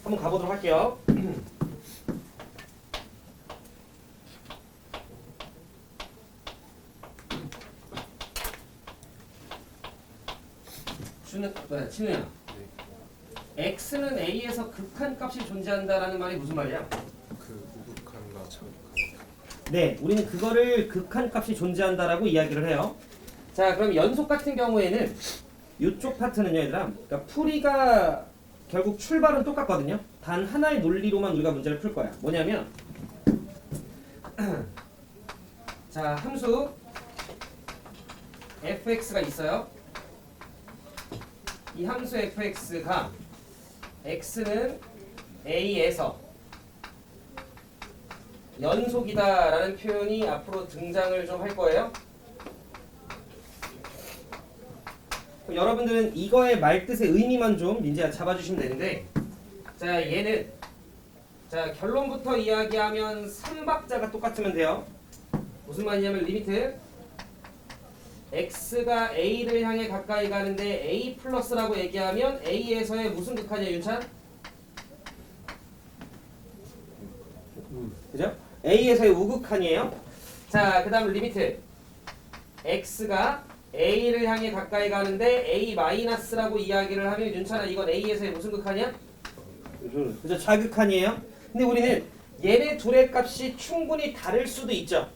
한번 가보도록 할게요. 진우야. x는 a에서 극한값이 존재한다라는 말이 무슨 말이야? 그 우극한과 자극한. 네, 우리는 그거를 극한값이 존재한다라고 이야기를 해요. 자, 그럼 연속 같은 경우에는 이쪽 파트는요, 얘들아. 그러니까 풀이가 결국 출발은 똑같거든요. 단 하나의 논리로만 우리가 문제를 풀 거야. 뭐냐면 자, 함수 fx가 있어요. 이 함수 fx가 x는 a에서 연속이다라는 표현이 앞으로 등장을 좀 할 거예요. 여러분들은 이거의 말뜻의 의미만 좀 민재야 잡아주시면 되는데, 자, 얘는 자 결론부터 이야기하면 3박자가 똑같으면 돼요. 무슨 말이냐면 리미트 x가 a를 향해 가까이 가는데 a 플러스라고 얘기하면 a에서의 무슨 극한이야, 윤찬? 그죠? a에서의 우극한이에요. 자, 그 다음 리미트 x가 a를 향해 가까이 가는데 a 마이너스라고 이야기를 하면 윤찬아, 이건 a에서의 무슨 극한이야? 그죠? 좌극한이에요. 근데 우리는 얘네 둘의 값이 충분히 다를 수도 있죠.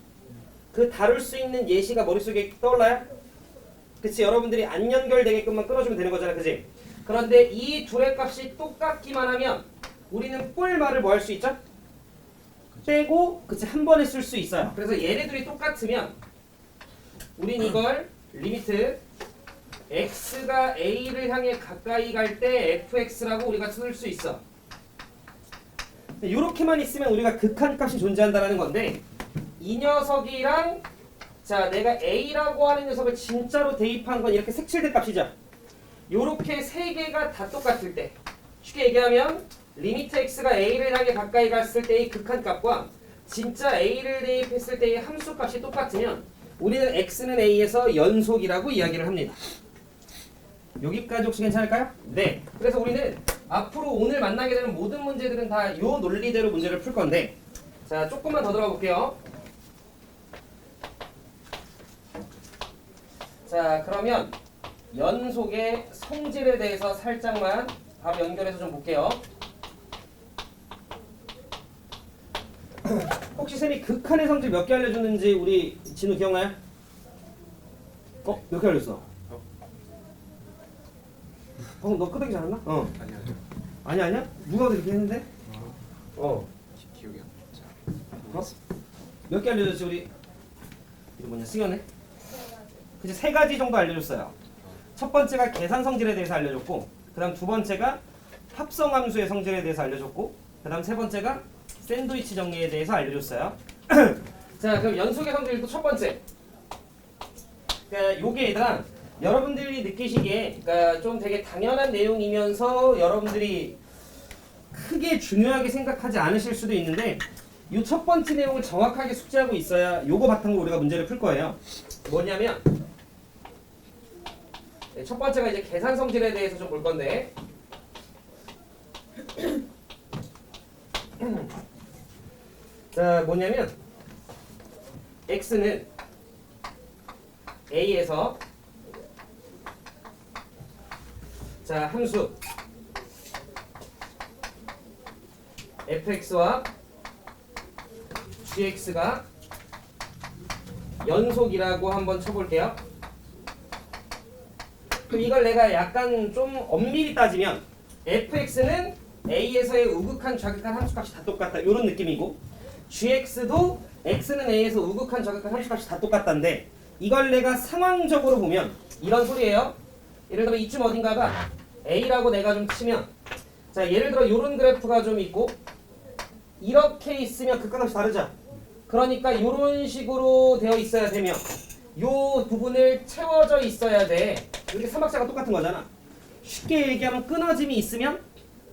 그 다룰 수 있는 예시가 머릿속에 떠올라요? 그치? 여러분들이 안 연결되게끔만 끊어주면 되는 거잖아, 그치? 그런데 이 둘의 값이 똑같기만 하면 우리는 뿔말을 뭐 할 수 있죠? 빼고, 그치? 한 번에 쓸 수 있어요. 그래서 얘네들이 똑같으면 우린 이걸 리미트 x가 a를 향해 가까이 갈 때 fx라고 우리가 쓸 수 있어. 이렇게만 있으면 우리가 극한값이 존재한다는 건데, 이 녀석이랑 자 내가 a라고 하는 녀석을 진짜로 대입한 건 이렇게 색칠된 값이죠. 요렇게 세 개가 다 똑같을 때, 쉽게 얘기하면 리미트 x가 a를 향해 가까이 갔을 때의 극한값과 진짜 a를 대입했을 때의 함수값이 똑같으면 우리는 x는 a에서 연속이라고 이야기를 합니다. 여기까지 혹시 괜찮을까요? 네. 그래서 우리는 앞으로 오늘 만나게 되는 모든 문제들은 다 요 논리대로 문제를 풀 건데, 자 조금만 더 들어가 볼게요. 자, 그러면 연속의 성질에 대해서 살짝만 바로 연결해서 좀 볼게요. 혹시 쌤이 극한의 성질 몇 개 알려줬는지 우리 진우 기억나요? 몇 개 알려줬어? 너 끄덕이 잘했나? 아니야. 아니야? 누가 그렇게 했는데? 기억이 안 나. 몇 개 알려줬지 우리? 이거 뭐냐, 승현에? 그치, 세 가지 정도 알려줬어요. 첫 번째가 계산 성질에 대해서 알려줬고, 그 다음 두 번째가 합성함수의 성질에 대해서 알려줬고, 그 다음 세 번째가 샌드위치 정리에 대해서 알려줬어요. 자, 그럼 연속의 성질도 첫 번째. 그러니까 요게 얘들아, 여러분들이 느끼시기에 그러니까 좀 되게 당연한 내용이면서 여러분들이 크게 중요하게 생각하지 않으실 수도 있는데, 요 첫 번째 내용을 정확하게 숙지하고 있어야 요거 바탕으로 우리가 문제를 풀 거예요. 뭐냐면 첫 번째가 이제 계산 성질에 대해서 좀 볼 건데, 자 뭐냐면 x는 a에서 자 함수 fx와 gx가 연속이라고 한번 쳐볼게요. 그럼 이걸 내가 약간 좀 엄밀히 따지면 fx는 a에서의 우극한 좌극한 함수값이 다 똑같다, 이런 느낌이고, gx도 x는 a에서 우극한 좌극한 함수값이 다 똑같다인데, 이걸 내가 상황적으로 보면 이런 소리예요. 예를 들어 이쯤 어딘가가 a라고 내가 좀 치면, 자 예를 들어 이런 그래프가 좀 있고 이렇게 있으면 극한값이 다르죠. 그러니까 이런 식으로 되어 있어야 되면 요 부분을 채워져 있어야 돼. 이렇게 삼박자가 똑같은 거잖아. 쉽게 얘기하면 끊어짐이 있으면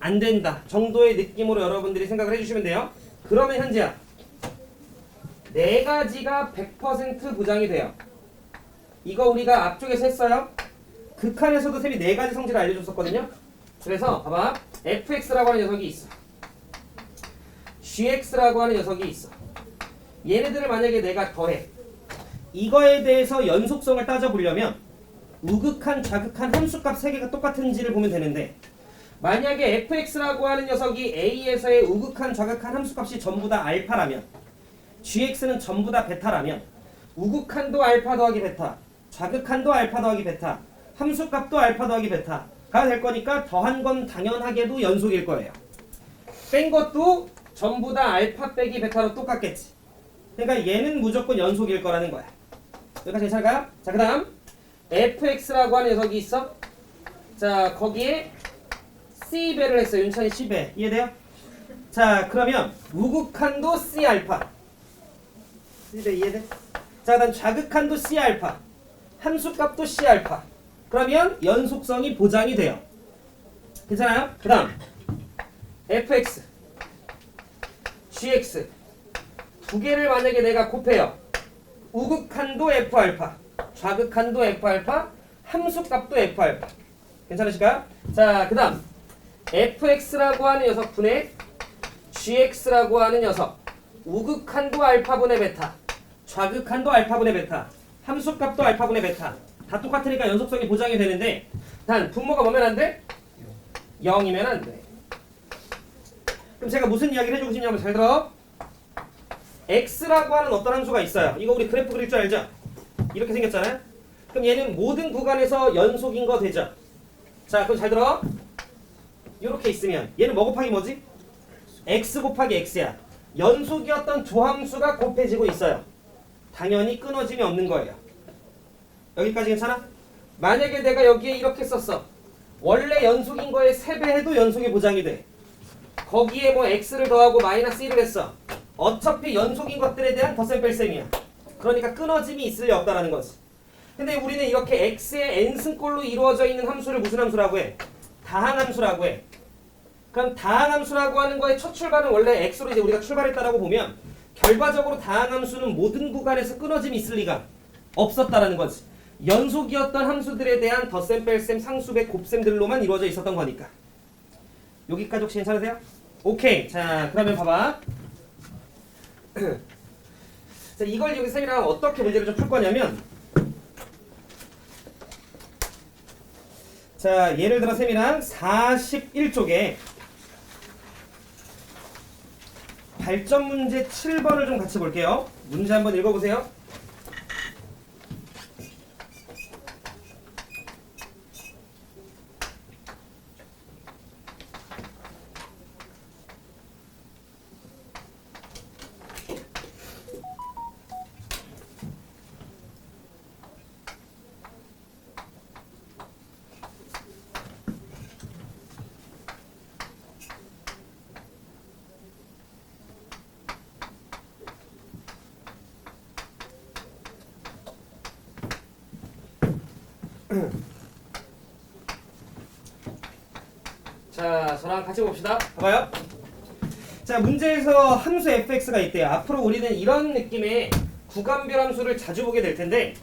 안 된다 정도의 느낌으로 여러분들이 생각을 해주시면 돼요. 그러면 현재야 네 가지가 100% 보장이 돼요. 이거 우리가 앞쪽에서 했어요. 극한에서도 쌤이 네 가지 성질을 알려줬었거든요. 그래서 봐봐, fx라고 하는 녀석이 있어. gx라고 하는 녀석이 있어. 얘네들을 만약에 내가 더해. 이거에 대해서 연속성을 따져보려면 우극한, 좌극한 함수값 3개가 똑같은지를 보면 되는데 만약에 fx라고 하는 녀석이 a에서의 우극한, 좌극한 함수값이 전부 다 알파라면 gx는 전부 다 베타라면 우극한도 알파 더하기 베타, 좌극한도 알파 더하기 베타, 함수값도 알파 더하기 베타가 될 거니까 더한 건 당연하게도 연속일 거예요. 뺀 것도 전부 다 알파 빼기 베타로 똑같겠지. 그러니까 얘는 무조건 연속일 거라는 거야. 여기까지 괜찮을까요? 자, 그 다음 fx라고 하는 녀석이 있어. 자, 거기에 c배를 했어요. 윤찬이 c배. 이해돼요? 자, 그러면 우극한도 c알파. c배 이해돼? 자, 그 다음 좌극한도 c알파. 함수값도 c알파. 그러면 연속성이 보장이 돼요. 괜찮아요? 그 다음 fx, gx 두 개를 만약에 내가 곱해요. 우극한도 f알파, 좌극한도 f알파, 함수값도 f알파. 괜찮으실까요? 자, 그 다음 fx라고 하는 녀석분의 gx라고 하는 녀석 우극한도 알파분의 베타, 좌극한도 알파분의 베타, 함수값도 알파분의 베타. 다 똑같으니까 연속성이 보장이 되는데 단 분모가 뭐면 안 돼? 0이면 안 돼. 그럼 제가 무슨 이야기를 해주고 싶냐면 잘 들어. x라고 하는 어떤 함수가 있어요. 이거 우리 그래프 그릴 줄 알죠? 이렇게 생겼잖아요. 그럼 얘는 모든 구간에서 연속인 거 되죠? 자, 그럼 잘 들어. 이렇게 있으면 얘는 뭐 곱하기 뭐지? x 곱하기 x야. 연속이었던 조함수가 곱해지고 있어요. 당연히 끊어짐이 없는 거예요. 여기까지 괜찮아? 만약에 내가 여기에 이렇게 썼어. 원래 연속인 거에 3배 해도 연속이 보장이 돼. 거기에 뭐 x를 더하고 마이너스 1을 했어. 어차피 연속인 것들에 대한 덧셈 뺄셈이야. 그러니까 끊어짐이 있을 리 없다라는 거지. 근데 우리는 이렇게 x의 n승꼴로 이루어져 있는 함수를 무슨 함수라고 해? 다항함수라고 해. 그럼 다항함수라고 하는 거의 첫 출발은 원래 x로 이제 우리가 출발했다라고 보면 결과적으로 다항함수는 모든 구간에서 끊어짐이 있을 리가 없었다라는 거지. 연속이었던 함수들에 대한 덧셈, 뺄셈, 상수배, 곱셈들로만 이루어져 있었던 거니까. 여기까지 혹시 괜찮으세요? 오케이. 자, 그러면 봐봐. 자, 이걸 여기 쌤이랑 어떻게 문제를 좀 풀 거냐면, 자, 예를 들어 쌤이랑 41쪽에 발전 문제 7번을 좀 같이 볼게요. 문제 한번 읽어보세요. 자, 저랑 같이 봅시다. 봐봐요. 자, 문제에서 함수 fx가 있대요. 앞으로 우리는 이런 느낌의 구간별 함수를 자주 보게 될 텐데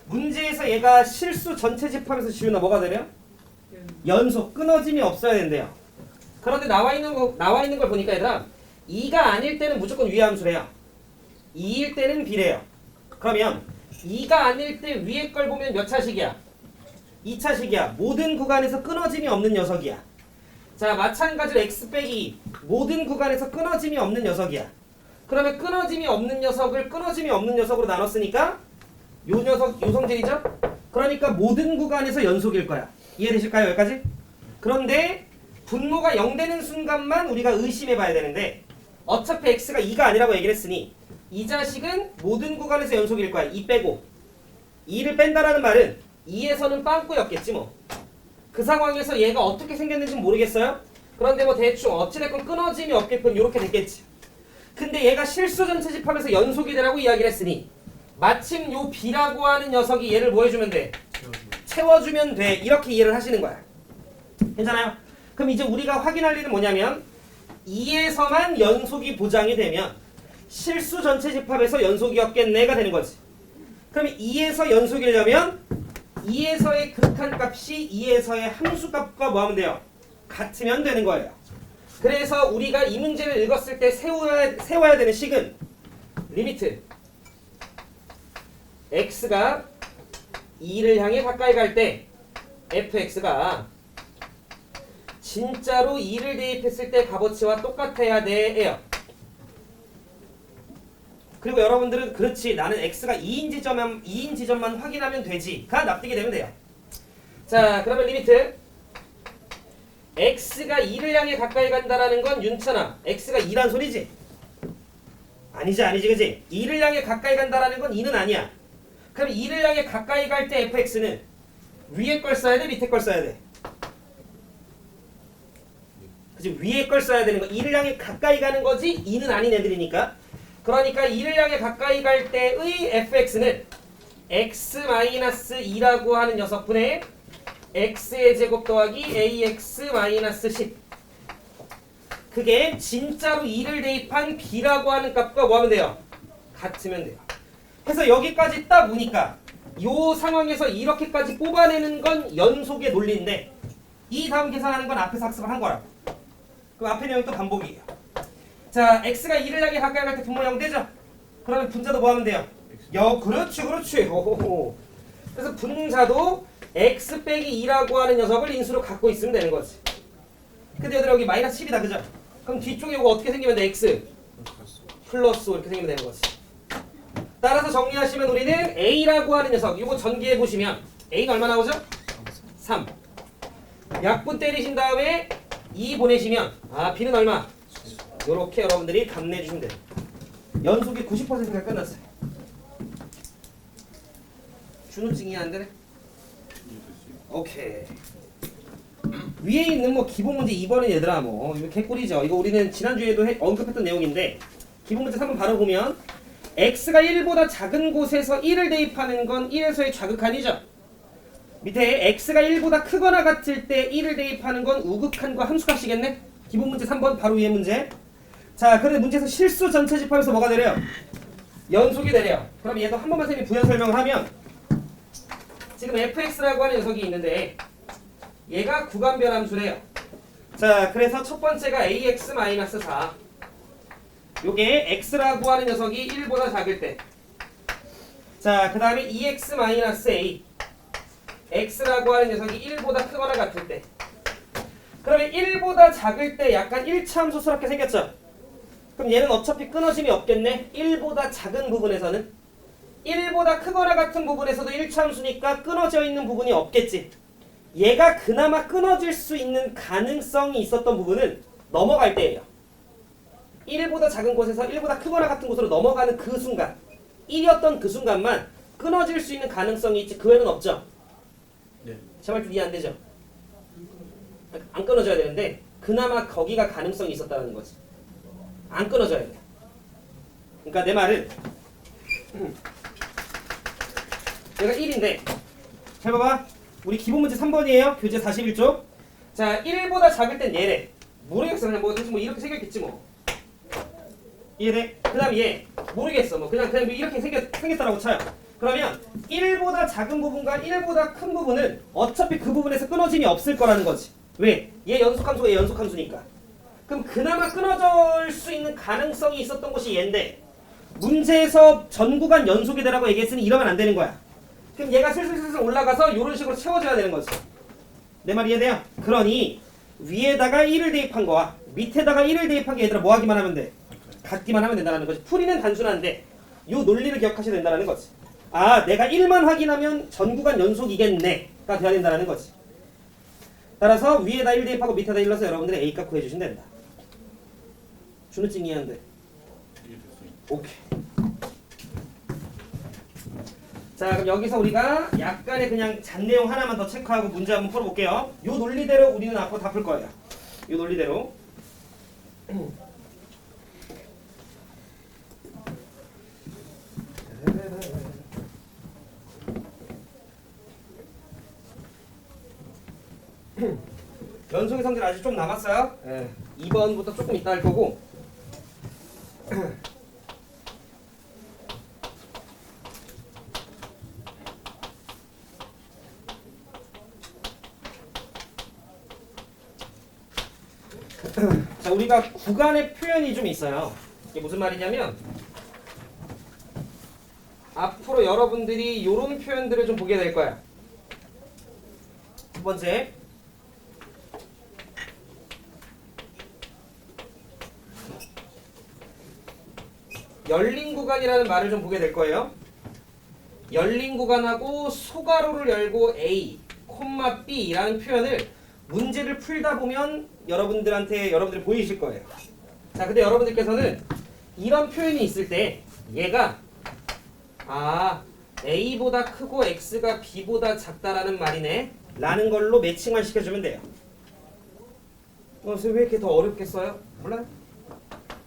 문제에서 얘가 실수 전체 집합에서 지우면 뭐가 되려? 연속, 끊어짐이 없어야 된대요. 그런데 나와 있는 걸 보니까 얘들아 2가 아닐 때는 무조건 위의 함수래요. 2일 때는 비례요. 그러면 2가 아닐 때 위에 걸 보면 몇 차식이야? 2차식이야. 모든 구간에서 끊어짐이 없는 녀석이야. 자, 마찬가지로 x 빼기 모든 구간에서 끊어짐이 없는 녀석이야. 그러면 끊어짐이 없는 녀석을 끊어짐이 없는 녀석으로 나눴으니까 요 녀석 요 성질이죠? 그러니까 모든 구간에서 연속일 거야. 이해되실까요? 여기까지? 그런데 분모가 0 되는 순간만 우리가 의심해 봐야 되는데 어차피 x가 2가 아니라고 얘기를 했으니 이 자식은 모든 구간에서 연속일 거야. 2 빼고 2를 뺀다라는 말은 2에서는 빵꾸였겠지 뭐. 그 상황에서 얘가 어떻게 생겼는지 모르겠어요? 그런데 뭐 대충 어찌됐건 끊어짐이 없게끔 이렇게 됐겠지. 근데 얘가 실수 전체 집합에서 연속이 되라고 이야기를 했으니 마침 요 b라고 하는 녀석이 얘를 뭐 해주면 돼? 채워주면 돼. 이렇게 이해를 하시는 거야. 괜찮아요? 그럼 이제 우리가 확인할 일은 뭐냐면 2에서만 연속이 보장이 되면 실수 전체 집합에서 연속이었겠네가 되는 거지. 그럼 2에서 연속이려면 2에서의 극한 값이 2에서의 함수 값과 뭐 하면 돼요? 같으면 되는 거예요. 그래서 우리가 이 문제를 읽었을 때 세워야 되는 식은 리미트 x가 2를 향해 가까이 갈 때 fx가 진짜로 2를 대입했을 때 값어치와 똑같아야 돼요. 그리고 여러분들은 그렇지 나는 x가 2인 지점만 확인하면 되지가 납득이 되면 돼요. 자 그러면 리미트 x가 2를 향해 가까이 간다라는 건 윤찬아 x가 2란 소리지? 아니지 그지? 2를 향해 가까이 간다라는 건 2는 아니야. 그럼 2를 향해 가까이 갈 때 fx는 위에 걸 써야 돼 밑에 걸 써야 돼? 그치 위에 걸 써야 되는 거 2를 향해 가까이 가는 거지 2는 아닌 애들이니까. 그러니까 2를 향해 가까이 갈 때의 fx는 x-2라고 하는 녀석분의 x의 제곱 더하기 ax-10 그게 진짜로 2를 대입한 b라고 하는 값과 뭐 하면 돼요? 같으면 돼요. 그래서 여기까지 딱 오니까 요 상황에서 이렇게까지 뽑아내는 건 연속의 논리인데 이 다음 계산하는 건 앞에서 학습을 한 거라고. 그럼 앞에 내용이 또 반복이에요. 자, x가 2를 향해 가까이 갈 때 분모 0 되죠? 그러면 분자도 뭐 하면 돼요? 그렇지. 호호호. 그래서 분자도 x 빼기 2라고 하는 녀석을 인수로 갖고 있으면 되는 거지. 근데 얘들아 여기 마이너스 10이다 그죠? 그럼 뒤쪽에 이거 어떻게 생기면 돼? x 플러스 5 이렇게 생기면 되는 거지. 따라서 정리하시면 우리는 a라고 하는 녀석 이거 전기해 보시면 a가 얼마 나오죠? 3. 약분 때리신 다음에 2 보내시면 b는 얼마? 요렇게 여러분들이 답내 주시면 돼요. 연속이 90%가 끝났어요. 준우증이 안 되네? 오케이. 위에 있는 뭐 기본 문제 2번은 얘들아 뭐 이거 개꿀이죠. 이거 우리는 지난주에도 언급했던 내용인데 기본 문제 3번 바로 보면 x가 1보다 작은 곳에서 1을 대입하는 건 1에서의 좌극한이죠. 밑에 x가 1보다 크거나 같을 때 1을 대입하는 건 우극한과 함수값이겠네. 기본 문제 3번 바로 위에 문제. 자, 그런데 문제에서 실수 전체 집합에서 뭐가 내려요? 연속이 내려요. 그럼 얘도 한 번만 선생님이 부연 설명을 하면 지금 fx라고 하는 녀석이 있는데 얘가 구간변함수래요. 자, 그래서 첫 번째가 ax-4 요게 x라고 하는 녀석이 1보다 작을 때 자, 그 다음에 2x-a x라고 하는 녀석이 1보다 크거나 같을 때 그러면 1보다 작을 때 약간 1차함수 스럽게 생겼죠? 그럼 얘는 어차피 끊어짐이 없겠네. 1보다 작은 부분에서는 1보다 크거나 같은 부분에서도 1차함수니까 끊어져 있는 부분이 없겠지. 얘가 그나마 끊어질 수 있는 가능성이 있었던 부분은 넘어갈 때예요. 1보다 작은 곳에서 1보다 크거나 같은 곳으로 넘어가는 그 순간 1이었던 그 순간만 끊어질 수 있는 가능성이 있지 그 외에는 없죠? 네. 제 말 좀 이해 안 되죠? 안 끊어져야 되는데 그나마 거기가 가능성이 있었다는 거지. 안 끊어져야 돼. 그러니까 내 말은 얘가 1인데 잘 봐봐. 우리 기본 문제 3번이에요. 교재 41쪽. 자, 1보다 작을 땐 얘래. 모르겠어. 그냥 뭐 이렇게 생겼겠지 뭐. 이해돼? 그 다음 얘 모르겠어. 뭐 그냥 이렇게 생겼다라고 쳐요. 그러면 1보다 작은 부분과 1보다 큰 부분은 어차피 그 부분에서 끊어짐이 없을 거라는 거지. 왜? 얘 연속함수가 얘 연속함수니까. 그럼 그나마 끊어질 수 있는 가능성이 있었던 곳이 얘인데 문제에서 전 구간 연속이 되라고 얘기했으니 이러면 안 되는 거야. 그럼 얘가 슬슬 올라가서 이런 식으로 채워져야 되는 거지. 내 말 이해돼요? 그러니 위에다가 1을 대입한 거와 밑에다가 1을 대입한 게 얘들아 뭐 하기만 하면 돼? 같기만 하면 된다는 거지. 풀이는 단순한데 이 논리를 기억하셔야 된다는 거지. 아, 내가 1만 확인하면 전 구간 연속이겠네가 돼야 된다는 거지. 따라서 위에다 1 대입하고 밑에다 1 넣어서 여러분들이 A값 구해주시면 된다. 준우증 이해한대. 오케이. 자, 그럼 여기서 우리가 약간의 그냥 잔내용 하나만 더 체크하고 문제 한번 풀어볼게요. 요 논리대로 우리는 앞으로 다 풀 거예요. 요 논리대로. 연속의 성질 아직 좀 남았어요. 네. 2번부터 조금 이따 할 거고. 우리가 구간의 표현이 좀 있어요. 이게 무슨 말이냐면 앞으로 여러분들이 이런 표현들을 좀 보게 될 거야. 두 번째, 열린 구간이라는 말을 좀 보게 될 거예요. 열린 구간하고 소괄호를 열고 A, B라는 표현을 문제를 풀다 보면 여러분들이 보이실 거예요. 자, 근데 여러분들께서는 이런 표현이 있을 때 얘가 A보다 크고 X가 B보다 작다라는 말이네 라는 걸로 매칭만 시켜주면 돼요. 왜 이렇게 더 어렵게 써요? 몰라요?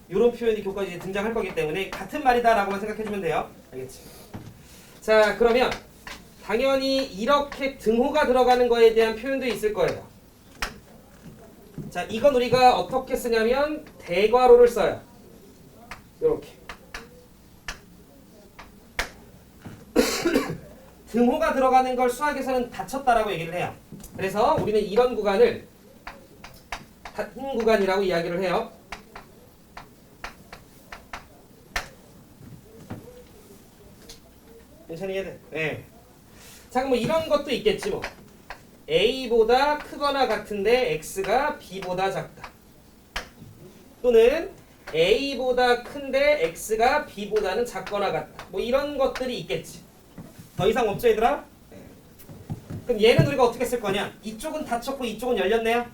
이런 표현이 교과에 이제 등장할 거기 때문에 같은 말이다 라고만 생각해주면 돼요. 알겠지? 자, 그러면 당연히 이렇게 등호가 들어가는 거에 대한 표현도 있을 거예요. 자, 이건 우리가 어떻게 쓰냐면 대괄호를 써요. 이렇게. 등호가 들어가는 걸 수학에서는 닫혔다라고 얘기를 해요. 그래서 우리는 이런 구간을 닫힌 구간이라고 이야기를 해요. 괜찮니 얘들? 네. 자, 그럼 뭐 이런 것도 있겠지 뭐. A보다 크거나 같은데 X가 B보다 작다. 또는 A보다 큰데 X가 B보다는 작거나 같다. 뭐 이런 것들이 있겠지. 더 이상 없죠 얘들아? 네. 그럼 얘는 우리가 어떻게 쓸 거냐? 이쪽은 닫혔고 이쪽은 열렸네요.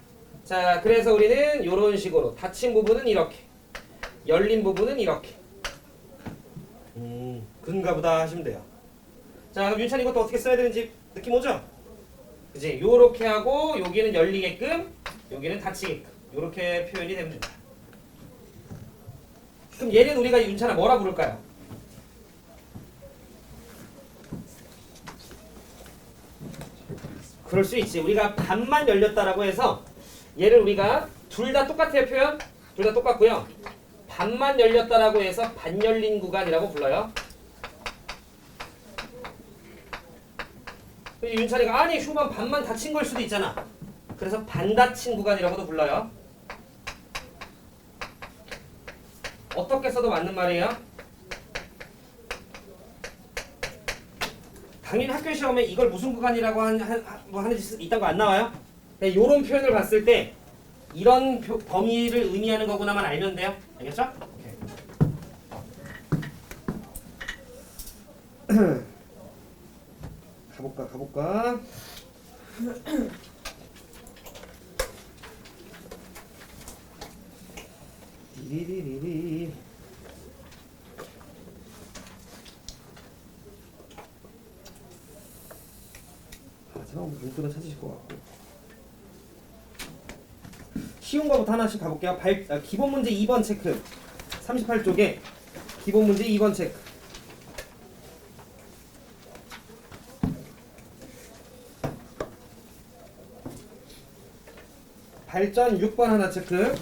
자, 그래서 우리는 이런 식으로 닫힌 부분은 이렇게, 열린 부분은 이렇게. 그런가 보다 하시면 돼요. 자, 그럼 윤찬이 이것도 어떻게 써야 되는지 느낌 오죠? 그치? 요렇게 하고 여기는 열리게끔 여기는 닫히게끔 요렇게 표현이 됩니다. 그럼 얘는 우리가 윤찬아 뭐라 부를까요? 그럴 수 있지. 우리가 반만 열렸다라고 해서 얘를 우리가 둘 다 똑같아요. 표현? 둘 다 똑같고요. 반만 열렸다라고 해서 반 열린 구간이라고 불러요. 윤찬이가 아니 휴먼 반만 닫힌 걸 수도 있잖아. 그래서 반 닫힌 구간이라고도 불러요. 어떻게 써도 맞는 말이에요. 당연히 학교 시험에 이걸 무슨 구간이라고 하는지 이딴 거 안 나와요. 이런 표현을 봤을 때 이런 범위를 의미하는 거구나만 알면 돼요. 알겠죠? 가볼까? 리리리리. 제가 문구는 찾으실 것 같고. 쉬운 거부터 하나씩 가볼게요. 기본 문제 2번 체크. 38쪽에 기본 문제 2번 체크. 발전 6번 하나 체크.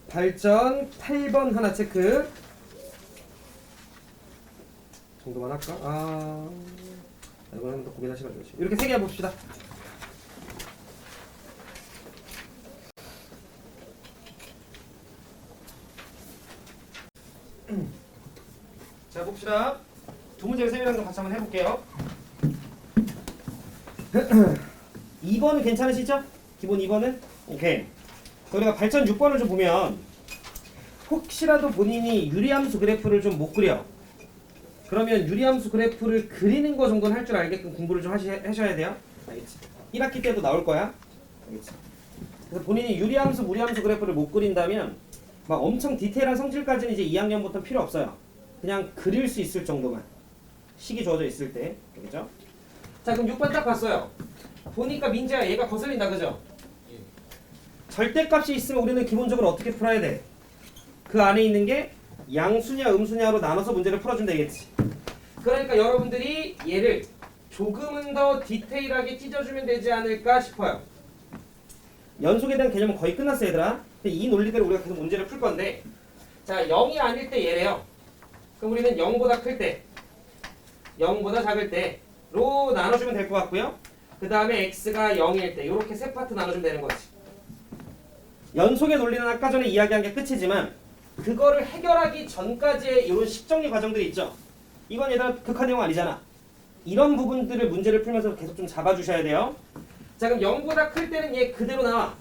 발전 8번 하나 체크. 정도만 할까? 이거는 더 고민하셔가지고 이렇게 3개 해봅시다. 자, 봅시다. 두 문제를 세미랑 같이 한번 해볼게요. 2번은 괜찮으시죠? 기본 2번은? 오케이. 우리가 발전 6번을 좀 보면 혹시라도 본인이 유리함수 그래프를 좀 못 그려. 그러면 유리함수 그래프를 그리는 거 정도는 할 줄 알게끔 공부를 좀 하셔야 돼요. 알겠지? 1학기 때도 나올 거야. 알겠지? 그래서 본인이 유리함수, 무리함수 그래프를 못 그린다면 막 엄청 디테일한 성질까지는 이제 2학년부터 필요 없어요. 그냥 그릴 수 있을 정도만. 식이 주어져 있을 때. 알겠죠? 자, 그럼 6번 딱 봤어요. 보니까 민재야 얘가 거슬린다. 그죠? 절대값이 있으면 우리는 기본적으로 어떻게 풀어야 돼? 그 안에 있는 게 양수냐 음수냐로 나눠서 문제를 풀어주면 되겠지. 그러니까 여러분들이 얘를 조금은 더 디테일하게 찢어주면 되지 않을까 싶어요. 연속에 대한 개념은 거의 끝났어요 얘들아. 이 논리대로 우리가 계속 문제를 풀 건데, 자 0이 아닐 때 얘래요. 그럼 우리는 0보다 클 때, 0보다 작을 때로 나눠주면 될 것 같고요. 그 다음에 x가 0일 때 이렇게 세 파트 나눠주면 되는 거지. 연속의 논리는 아까 전에 이야기한 게 끝이지만 그거를 해결하기 전까지의 이런 식정리 과정들이 있죠. 이건 얘들아 극한 내용 아니잖아. 이런 부분들을 문제를 풀면서 계속 좀 잡아주셔야 돼요. 자 그럼 0보다 클 때는 얘 그대로 나와.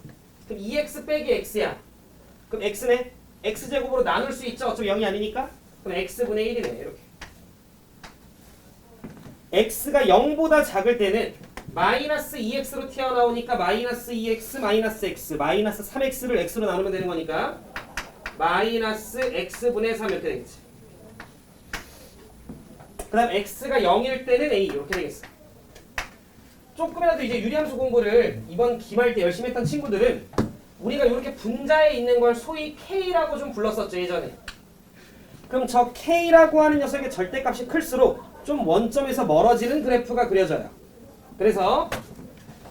그럼 2x 빼기 x야. 그럼 x네? x제곱으로 나눌 수 있죠. 어차피 0이 아니니까. 그럼 x분의 1이네. 이렇게. x가 0보다 작을 때는 마이너스 2x로 튀어나오니까 마이너스 2x 마이너스 x 마이너스 3x를 x로 나누면 되는 거니까 마이너스 x분의 3 이렇게 되겠지. 그 다음 x가 0일 때는 a 이렇게 되겠어. 조금이라도 이제 유리함수 공부를 이번 기말 때 열심히 했던 친구들은 우리가 이렇게 분자에 있는 걸 소위 k라고 좀 불렀었죠 예전에. 그럼 저 k라고 하는 녀석의 절대값이 클수록 좀 원점에서 멀어지는 그래프가 그려져요. 그래서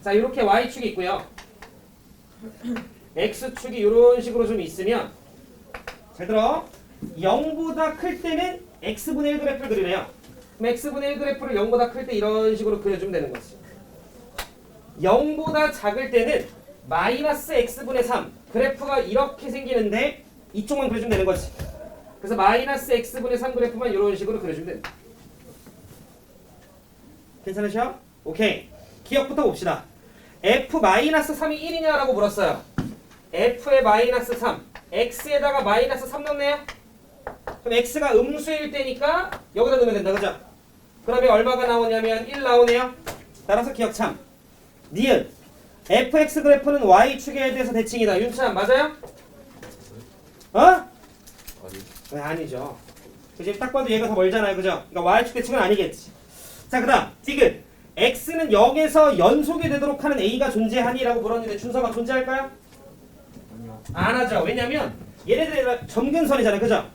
자 이렇게 y축이 있고요. x축이 이런 식으로 좀 있으면 잘 들어. 0보다 클 때는 x분의 1 그래프를 그리네요. 그럼 x분의 1 그래프를 0보다 클 때 이런 식으로 그려주면 되는 거지. 0보다 작을 때는 마이너스 x분의 3 그래프가 이렇게 생기는데 이쪽만 그려주면 되는 거지. 그래서 마이너스 x분의 3 그래프만 이런 식으로 그려주면 됩니다. 괜찮으셔? 오케이. 기억부터 봅시다. f-3이 1이냐라고 물었어요. f의 마이너스 3 x에다가 마이너스 3 넣네요. 그럼 x가 음수일 때니까 여기다 넣으면 된다. 그죠? 그러면 얼마가 나오냐면 1 나오네요. 따라서 기억 참. 니은 fx 그래프는 y축에 대해서 대칭이다. 윤찬 맞아요? 어? 아니. 네, 아니죠. 지금 딱 봐도 얘가 더 멀잖아요. 그죠? 그러니까 y축 대칭은 아니겠지. 자, 그 다음 디귿 x는 0에서 연속이 되도록 하는 a가 존재하니? 라고 물었는데 준서가 존재할까요? 아니요. 안 하죠. 왜냐면 얘네들이 점근선이잖아요. 그죠?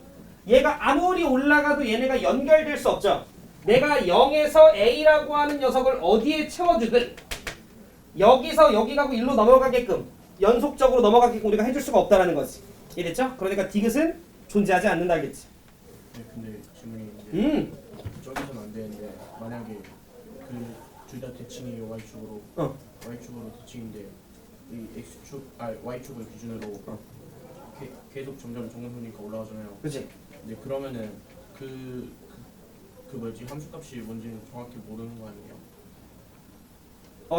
얘가 아무리 올라가도 얘네가 연결될 수 없죠. 내가 0에서 a라고 하는 녀석을 어디에 채워주든 여기서 여기 가고 일로 넘어가게끔 연속적으로 넘어가게끔 우리가 해줄 수가 없다라는 거지. 이해됐죠? 그러니까 디귿은 존재하지 않는다 알겠지? 네, 근데 질문이 이제 음. 저기서는 안 되는데 만약에 그 둘 다 대칭이 y축으로 y축으로 대칭인데 이 x축 y축을 기준으로 계속 점점 정근선이니까 올라가잖아요. 그렇지. 근데 그러면은 그 뭐지 함수값이 뭔지는 정확히 모르는 거 아니에요?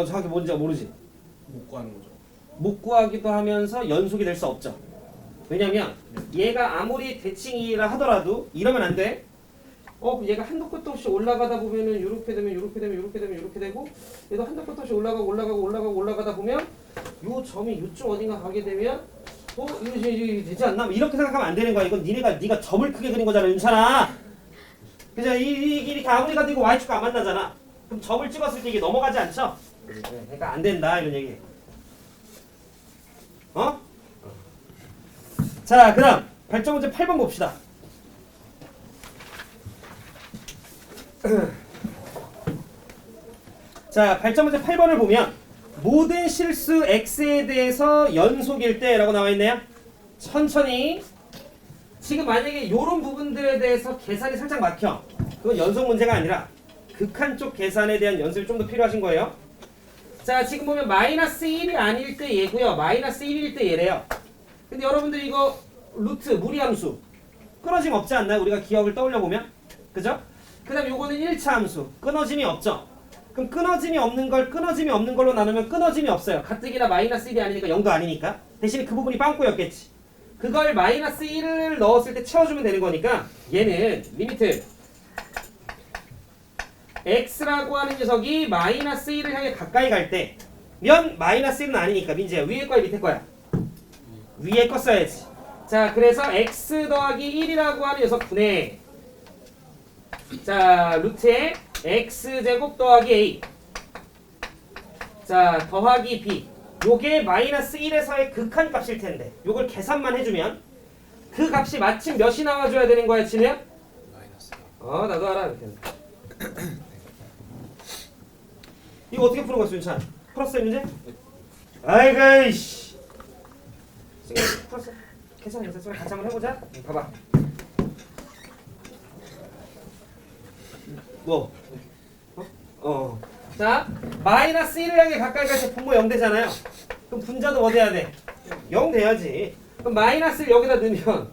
정확히 뭔지 모르지. 못 구하는 거죠. 못 구하기도 하면서 연속이 될 수 없죠. 왜냐면 얘가 아무리 대칭이라 하더라도 이러면 안 돼. 얘가 한도 끝도 없이 올라가다 보면은 이렇게 되면 이렇게 되면 이렇게 되면 이렇게 되고 얘도 한도 끝도 없이 올라가다 보면 요 점이 요쪽 어딘가 가게 되면 이거 되지 않나? 이렇게 생각하면 안 되는 거야. 이건 네가 점을 크게 그린 거잖아, 윤찬아. 그죠? 이렇게 아무리 가도 이거 y축과 안 만나잖아. 그럼 점을 찍었을 때 이게 넘어가지 않죠? 그러니까 안 된다 이런 얘기. 자, 그다음 발전 문제 8번 봅시다. 자, 발전 문제 8번을 보면 모든 실수 x에 대해서 연속일 때라고 나와 있네요. 천천히. 지금 만약에 이런 부분들에 대해서 계산이 살짝 막혀. 그건 연속 문제가 아니라 극한 쪽 계산에 대한 연습이 좀 더 필요하신 거예요. 자, 지금 보면 마이너스 1이 아닐 때 얘고요. 마이너스 1일 때 얘래요. 근데 여러분들 이거 루트 무리함수 끊어짐 없지 않나요? 우리가 기억을 떠올려 보면. 그죠? 그 다음 요거는 1차 함수 끊어짐이 없죠. 그럼 끊어짐이 없는 걸 끊어짐이 없는 걸로 나누면 끊어짐이 없어요. 가뜩이나 마이너스 1이 아니니까 0도 아니니까. 대신에 그 부분이 빵꾸였겠지. 그걸 마이너스 1을 넣었을 때 채워주면 되는 거니까 얘는 리미트 x라고 하는 녀석이 마이너스 1을 향해 가까이 갈 때면 마이너스 1은 아니니까 민재야 위에 거야 밑에 거야? 위에 거 써야지. 자, 그래서 x 더하기 1이라고 하는 녀석 분해. 자, 루트에 x제곱 더하기 a. 자, 더하기 b. 요게 마이너스 1에서의 극한 값일 텐데 요걸 계산만 해주면 그 값이 마침 몇이 나와줘야 되는 거야, 진우야? 마이너스. 나도 알아. 이렇게. 이거 어떻게 푸는 거야, 윤찬? 풀었어요, 문제? 아이고, 이씨. 풀었어. 괜찮아. 같이 한번 해보자. 봐봐. 뭐? 자, 마이너스 1을 향해 가까이 갈 때 분모 0 되잖아요. 그럼 분자도 뭐 돼야 돼? 0 돼야지. 그럼 마이너스를 여기다 넣으면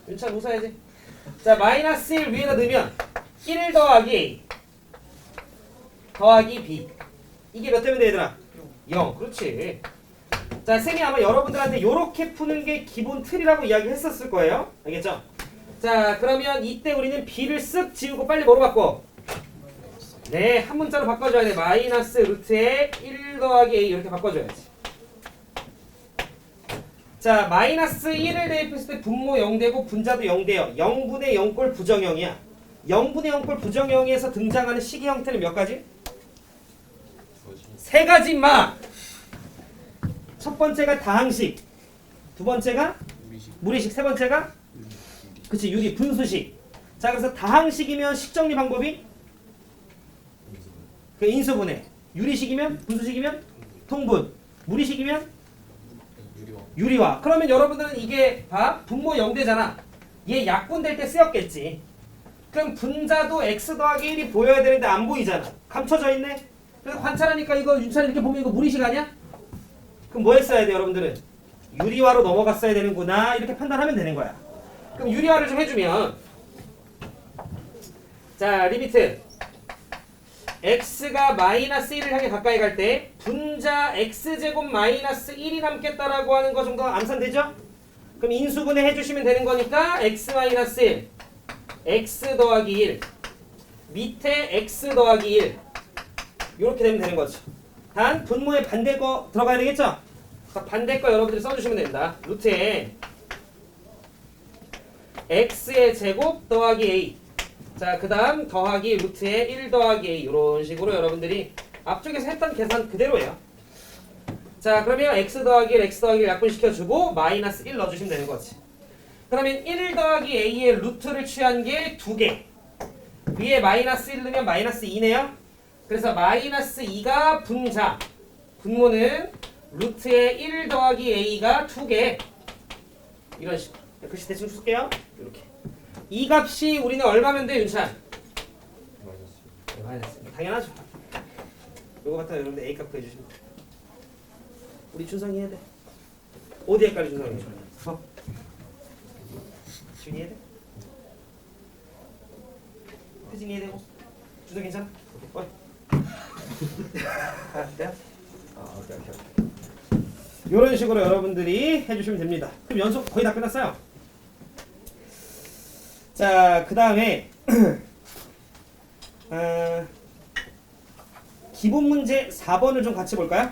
윤찬 웃어야지. 자, 마이너스 1 위에다 넣으면 1 더하기 A 더하기 B. 이게 몇 되면 돼, 얘들아? 0. 그렇지. 자, 쌤이 아마 여러분들한테 요렇게 푸는 게 기본 틀이라고 이야기했었을 거예요. 알겠죠? 자, 그러면 이때 우리는 B를 쓱 지우고 빨리 뭐로 바꿔? 네, 한 문자로 바꿔줘야 돼. 마이너스 루트에 1 더하기 A 이렇게 바꿔줘야지. 자, 마이너스 1을 대입했을 때 분모 0 되고 분자도 0 돼요. 0분의 0꼴 부정형이야. 0분의 0꼴 부정형에서 등장하는 식이 형태는 몇 가지? 세 가지 마! 첫 번째가 다항식, 두 번째가 무리식, 세 번째가 그치 유리 분수식. 자, 그래서 다항식이면 식정리 방법이 그 인수분해, 유리식이면 분수식이면 통분, 무리식이면 유리화. 그러면 여러분들은 이게 봐 분모 0 되잖아. 얘 약분될 때 쓰였겠지. 그럼 분자도 x 더하기 1이 보여야 되는데 안 보이잖아. 감춰져 있네. 그래서 관찰하니까 이거 윤찬이 이렇게 보면 이거 무리식 아니야? 그럼 뭐 했어야 돼 여러분들은? 유리화로 넘어갔어야 되는구나 이렇게 판단하면 되는 거야. 그럼 유리화를 좀 해주면 자 리미트 x가 마이너스 1을 향해 가까이 갈 때 분자 x제곱 마이너스 1이 남겠다라고 하는 거 정도 암산되죠? 그럼 인수분해 해주시면 되는 거니까 x 마이너스 1 x 더하기 1 밑에 x 더하기 1 이렇게 되면 되는 거죠. 단 분모에 반대 거 들어가야 되겠죠? 반대 거 여러분들이 써주시면 됩니다. 루트에 x의 제곱 더하기 a 자, 그 다음 더하기 루트에 1 더하기 a 이런 식으로 여러분들이 앞쪽에서 했던 계산 그대로예요. 자, 그러면 x 더하기 1, x 더하기 1 약분시켜주고 마이너스 1 넣어주시면 되는 거지. 그러면 1 더하기 a의 루트를 취한 게 2개. 위에 마이너스 1 넣으면 마이너스 2네요. 그래서 마이너스 2가 분자. 분모는 루트에 1 더하기 a가 2개. 이런 식으로. 글씨 대충 쓸게요. 이렇게. 이 값이 우리는 얼마면 돼, 윤찬? 마이너스. 당연하죠. 요거 갖다 여러분들 A 값 구해주시면 돼. 우리 준성이 해야 돼. 어디 헷갈리 준성이? 준이 해야 돼? 태진이 해야 되고? 준성 괜찮아? 오케이. 돼요? 오케이. 이런 식으로 여러분들이 해주시면 됩니다. 그럼 연속 거의 다 끝났어요. 자, 그 다음에 기본 문제 4번을 좀 같이 볼까요?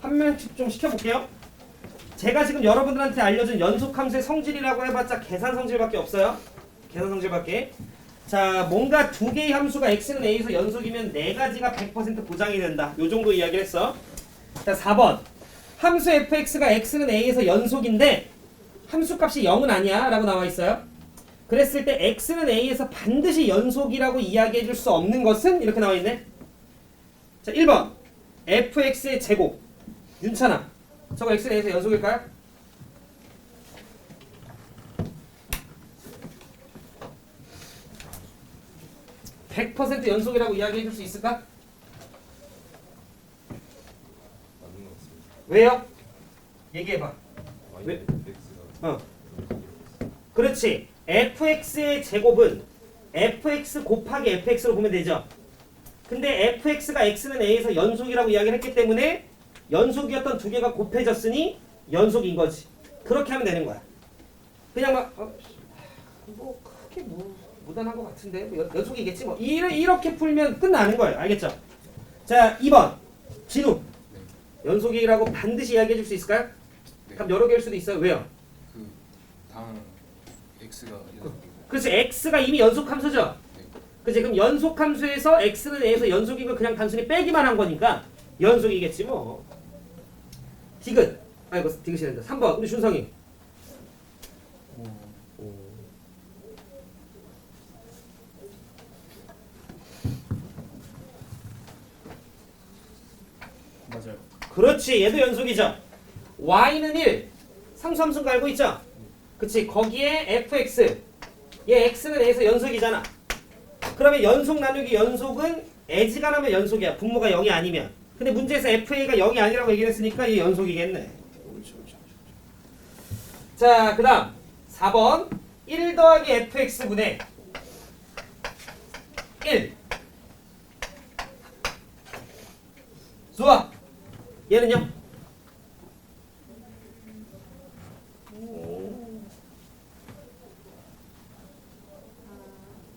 한 명씩 좀 시켜볼게요. 제가 지금 여러분들한테 알려준 연속함수의 성질이라고 해봤자 계산 성질밖에 없어요. 계산 성질밖에. 자, 뭔가 두 개의 함수가 x는 a에서 연속이면 네 가지가 100% 보장이 된다. 요 정도 이야기를 했어. 자, 4번. 함수 fx가 x는 a에서 연속인데 함수값이 0은 아니야 라고 나와 있어요. 그랬을 때 x는 a에서 반드시 연속이라고 이야기해 줄 수 없는 것은 이렇게 나와 있네. 자, 1번. fx의 제곱. 윤찬아. 저거 x는 a에서 연속일까요? (100% 연속이라고 이야기해 줄 수 있을까? 왜요? 얘기해봐. 왜? 그렇지. fx의 제곱은 fx 곱하기 fx로 보면 되죠. 근데 fx가 x는 a에서 연속이라고 이야기를 했기 때문에 연속이었던 두 개가 곱해졌으니 연속인 거지. 그렇게 하면 되는 거야. 그냥 막 뭐 크게 뭐 무난한 것 같은데 뭐 연속이겠지 뭐 이렇게 풀면 끝나는 거예요. 알겠죠? 자, 2번 진우. 연속이라고 반드시 이야기해 줄 수 있을까요? 네. 그럼 여러 개일 수도 있어요. 왜요? 그 다음 x가 연속이고. 그렇지. x가 이미 연속함수죠. 네. 그치? 그럼 연속함수에서 x는 a에서 연속인 걸 그냥 단순히 빼기만 한 거니까 연속이겠지 뭐. 디귿. 아이고 디귿이 된다. 3번 우리 준성이. 맞아요. 그렇지. 얘도 연속이죠. y는 1. 상수함수인 거 알고 있죠? 그치. 거기에 fx. 얘 x는 a에서 연속이잖아. 그러면 연속 나누기 연속은 as가 나면 연속이야. 분모가 0이 아니면. 근데 문제에서 fa가 0이 아니라고 얘기를 했으니까 얘 연속이겠네. 자, 그 다음 4번 1 더하기 fx분의 1. 좋아. 얘는요?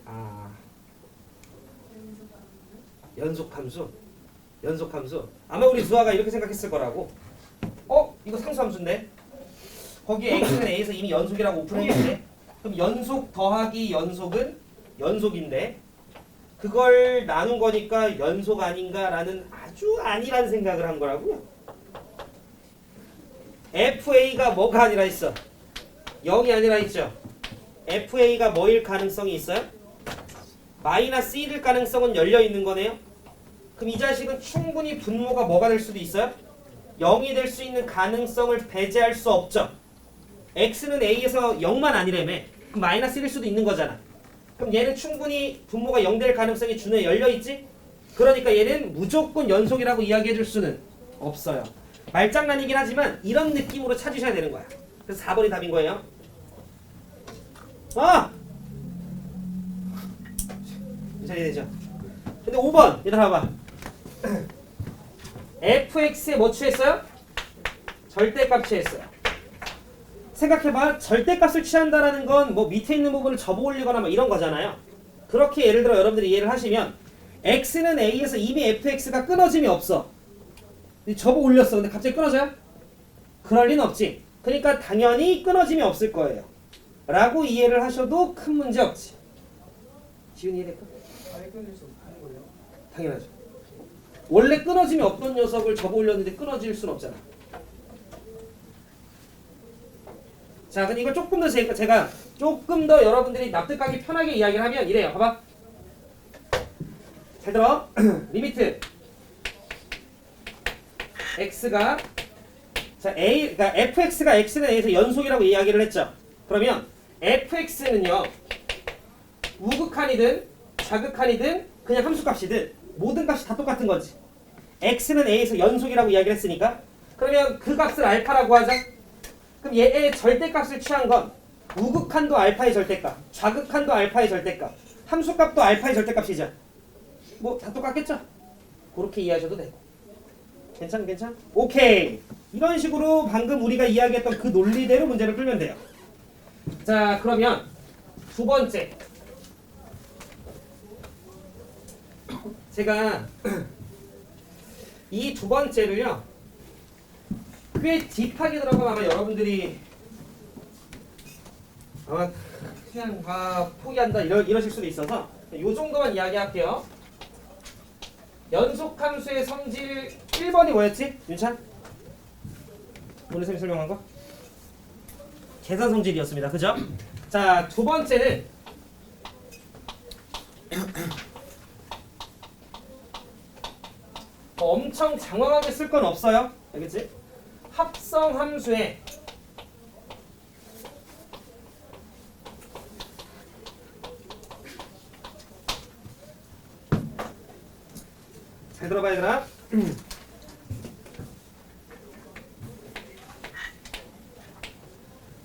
아, 연속함수. 연속함수. 아마 우리 수아가 이렇게 생각했을 거라고. 이거 상수함수인데? 거기에 x는 a에서 이미 연속이라고 오픈했는데, 그럼 연속 더하기 연속은 연속인데, 그걸 나눈 거니까 연속 아닌가라는 아주 아니란 생각을 한 거라고요. FA가 뭐가 아니라 있어? 0이 아니라 있죠. FA가 뭐일 가능성이 있어요? 마이너스 1일 가능성은 열려 있는 거네요. 그럼 이 자식은 충분히 분모가 뭐가 될 수도 있어요? 0이 될 수 있는 가능성을 배제할 수 없죠. x는 a에서 0만 아니라며. 그럼 마이너스 1일 수도 있는 거잖아. 그럼 얘는 충분히 분모가 0 될 가능성이 준호에 열려있지? 그러니까 얘는 무조건 연속이라고 이야기해 줄 수는 없어요. 말장난이긴 하지만 이런 느낌으로 찾으셔야 되는 거야. 그래서 4번이 답인 거예요. 잘 되죠? 근데 5번 얘들아 봐봐. fx에 뭐 취했어요? 절대값 취했어요. 생각해봐. 절대값을 취한다라는 건 뭐 밑에 있는 부분을 접어 올리거나 뭐 이런 거잖아요. 그렇게 예를 들어 여러분들이 이해를 하시면 x는 a에서 이미 fx가 끊어짐이 없어. 접어 올렸어. 근데 갑자기 끊어져요? 그럴 리는 없지. 그러니까 당연히 끊어짐이 없을 거예요. 라고 이해를 하셔도 큰 문제 없지. 지훈이 이해될까? 아예 끊을 수 없는 거예요? 당연하죠. 원래 끊어짐이 없던 녀석을 접어 올렸는데 끊어질 순 없잖아. 자, 근데 이걸 조금 더 제가 조금 더 여러분들이 납득하기 편하게 이야기를 하면 이래요. 봐봐. 잘 들어. 리미트 x가 자 a 그러니까 fx가 x는 a에서 연속이라고 이야기를 했죠. 그러면 fx는요 우극한이든 좌극한이든 그냥 함수값이든 모든 값이 다 똑같은 거지. x는 a에서 연속이라고 이야기를 했으니까 그러면 그 값을 알파라고 하자. 그럼 얘의 절대값을 취한 건 우극한도 알파의 절대값, 좌극한도 알파의 절대값, 함수값도 알파의 절대값이죠. 뭐 다 똑같겠죠? 그렇게 이해하셔도 되고. 괜찮? 오케이. 이런 식으로 방금 우리가 이야기했던 그 논리대로 문제를 풀면 돼요. 자, 그러면 두 번째. 제가 이 두 번째를요 꽤 딥하게 들어가면 아마 여러분들이 아마 그냥 포기한다 이러실 수도 있어서 이 정도만 이야기할게요. 연속함수의 성질 1번이 뭐였지? 윤찬? 오늘 쌤이 설명한 거? 계산 성질이었습니다. 그죠? 자, 두 번째는 엄청 장황하게 쓸 건 없어요. 알겠지? 합성 함수에 잘 들어봐 얘들아.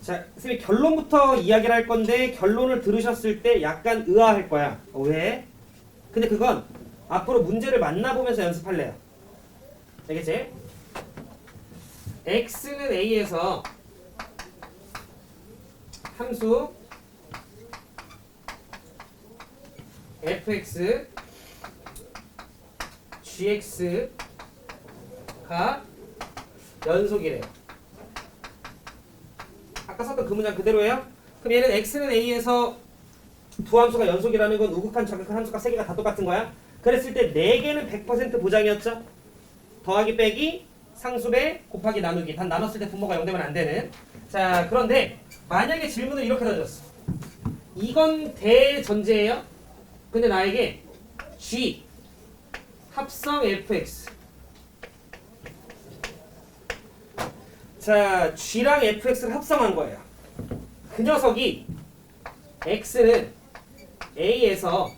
자, 선생님이 결론부터 이야기를 할 건데 결론을 들으셨을 때 약간 의아할 거야. 왜? 근데 그건 앞으로 문제를 만나보면서 연습할래요. 알겠지? x는 a에서 함수 fx gx가 연속이래요. 아까 썼던 그 문장 그대로예요? 그럼 얘는 x는 a에서 두 함수가 연속이라는 건 우극한 좌극한 함수가 세 개가 다 똑같은 거야? 그랬을 때 4개는 100% 보장이었죠? 더하기 빼기 상수배 곱하기 나누기 단 나눴을 때 분모가 0 되면 안 되는. 자, 그런데 만약에 질문을 이렇게 던졌어. 이건 대전제예요. 근데 나에게 g 합성 fx 자, G랑 fx를 합성한 거예요. 그 녀석이 x는 a에서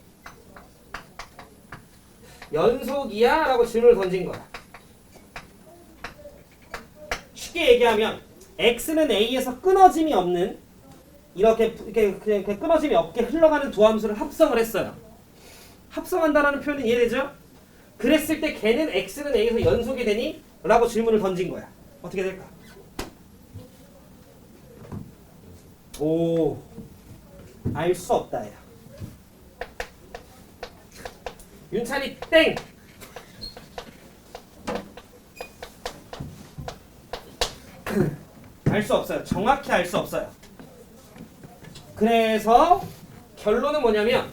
연속이야? 라고 질문을 던진 거야. 쉽게 얘기하면 x는 a에서 끊어짐이 없는 이렇게 그냥 끊어짐이 없게 흘러가는 두 함수를 합성을 했어요. 합성한다라는 표현은 이해되죠? 그랬을 때 걔는 x는 a에서 연속이 되니? 라고 질문을 던진 거야. 어떻게 될까? 오, 알 수 없다 야. 윤찬이 땡! 알 수 없어요. 정확히 알 수 없어요. 그래서 결론은 뭐냐면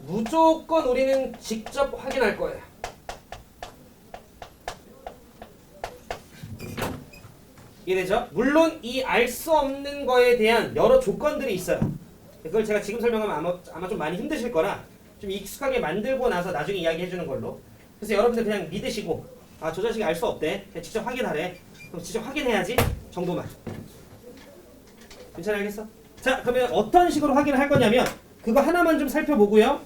무조건 우리는 직접 확인할 거예요. 이해되죠? 물론 이 알 수 없는 거에 대한 여러 조건들이 있어요. 그걸 제가 지금 설명하면 아마 좀 많이 힘드실 거라 좀 익숙하게 만들고 나서 나중에 이야기해 주는 걸로. 그래서 여러분들 그냥 믿으시고 아, 저 자식이 알 수 없대. 그냥 직접 확인하래. 그럼 직접 확인해야지 정도만. 괜찮아, 알겠어? 자, 그러면 어떤 식으로 확인을 할 거냐면 그거 하나만 좀 살펴보고요.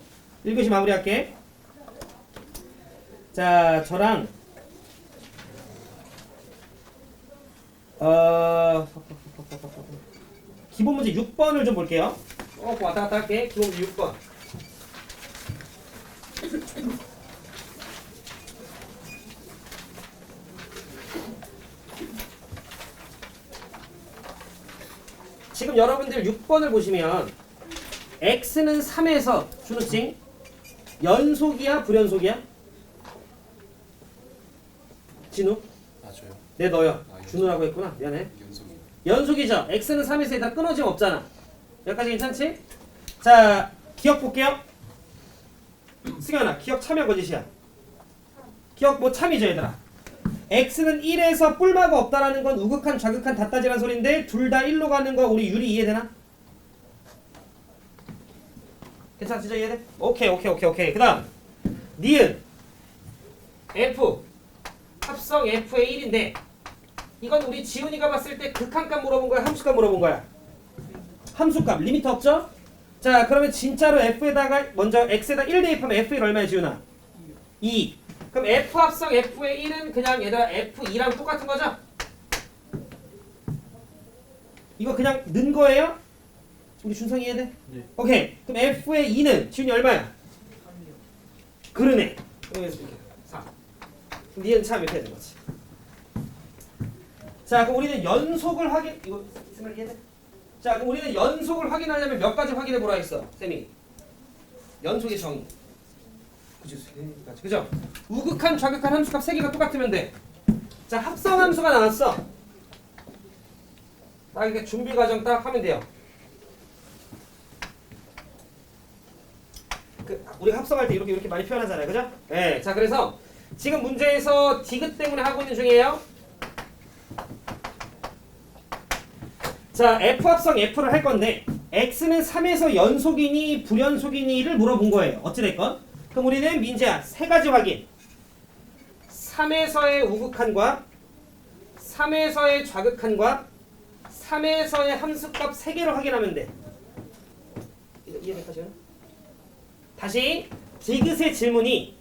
1교시 마무리할게. 자, 저랑 기본 문제 6번을 좀 볼게요. 왔다 갔다 할게. 기본 문제 6번. 지금 여러분들 6번을 보시면 x는 3에서 준우칭 연속이야 불연속이야? 진우? 맞아요. 네, 너요. 아, 준우라고 했구나. 미안해. 연속이. 연속이죠. x는 3에서 일단 끊어짐 없잖아. 여기까지 괜찮지? 자, 기억 볼게요. 승현아, 기억 참여 거짓이야. 기억 뭐 참이죠, 얘들아. x는 1에서 뿔마가 없다라는 건 우극한, 좌극한, 닫다지란 소린데 둘 다 1로 가는 거 우리 유리 이해되나? 괜찮아, 진짜 이해돼? 오케이. 그 다음 니은 f 합성 f의 1인데 이건 우리 지훈이가 봤을 때 극한값 물어본 거야? 함수값 물어본 거야? 함수값, 리미트 없죠? 자, 그러면 진짜로 f에다가 먼저 x에다 1 대입하면 f1 얼마야, 지훈아? 2. 그럼 f 합성 f의 1은 그냥 얘들아 f2랑 똑같은 거죠? 이거 그냥 넣은 거예요? 우리 준성이 이해돼? 네. 오케이. 그럼 f의 2는 지훈이 얼마야? 그러네. 여기서 이렇게 3. 그럼 니은 참 이렇게 되는 거지. 자, 그럼 우리는 연속을 확인, 이거 쌤을 이해돼? 자, 그럼 우리는 연속을 확인하려면 몇 가지 확인해 보라 했어, 쌤이. 연속의 정의. 그죠? 우극한, 좌극한 함수값 3개가 똑같으면 돼. 자, 합성 함수가 나왔어. 딱 이렇게 준비 과정 딱 하면 돼요. 우리가 합성할 때 이렇게 많이 표현하잖아요, 그죠? 네. 자, 그래서 지금 문제에서 디귿 때문에 하고 있는 중이에요. 자, f 합성 f를 할 건데 x는 3에서 연속이니 불연속이니를 물어본 거예요. 어찌됐건. 그럼 우리는 민재야, 세 가지 확인. 3에서의 우극한과 3에서의 좌극한과 3에서의 함수값 3개를 확인하면 돼. 이해될까 지금? 다시 디귿의 질문이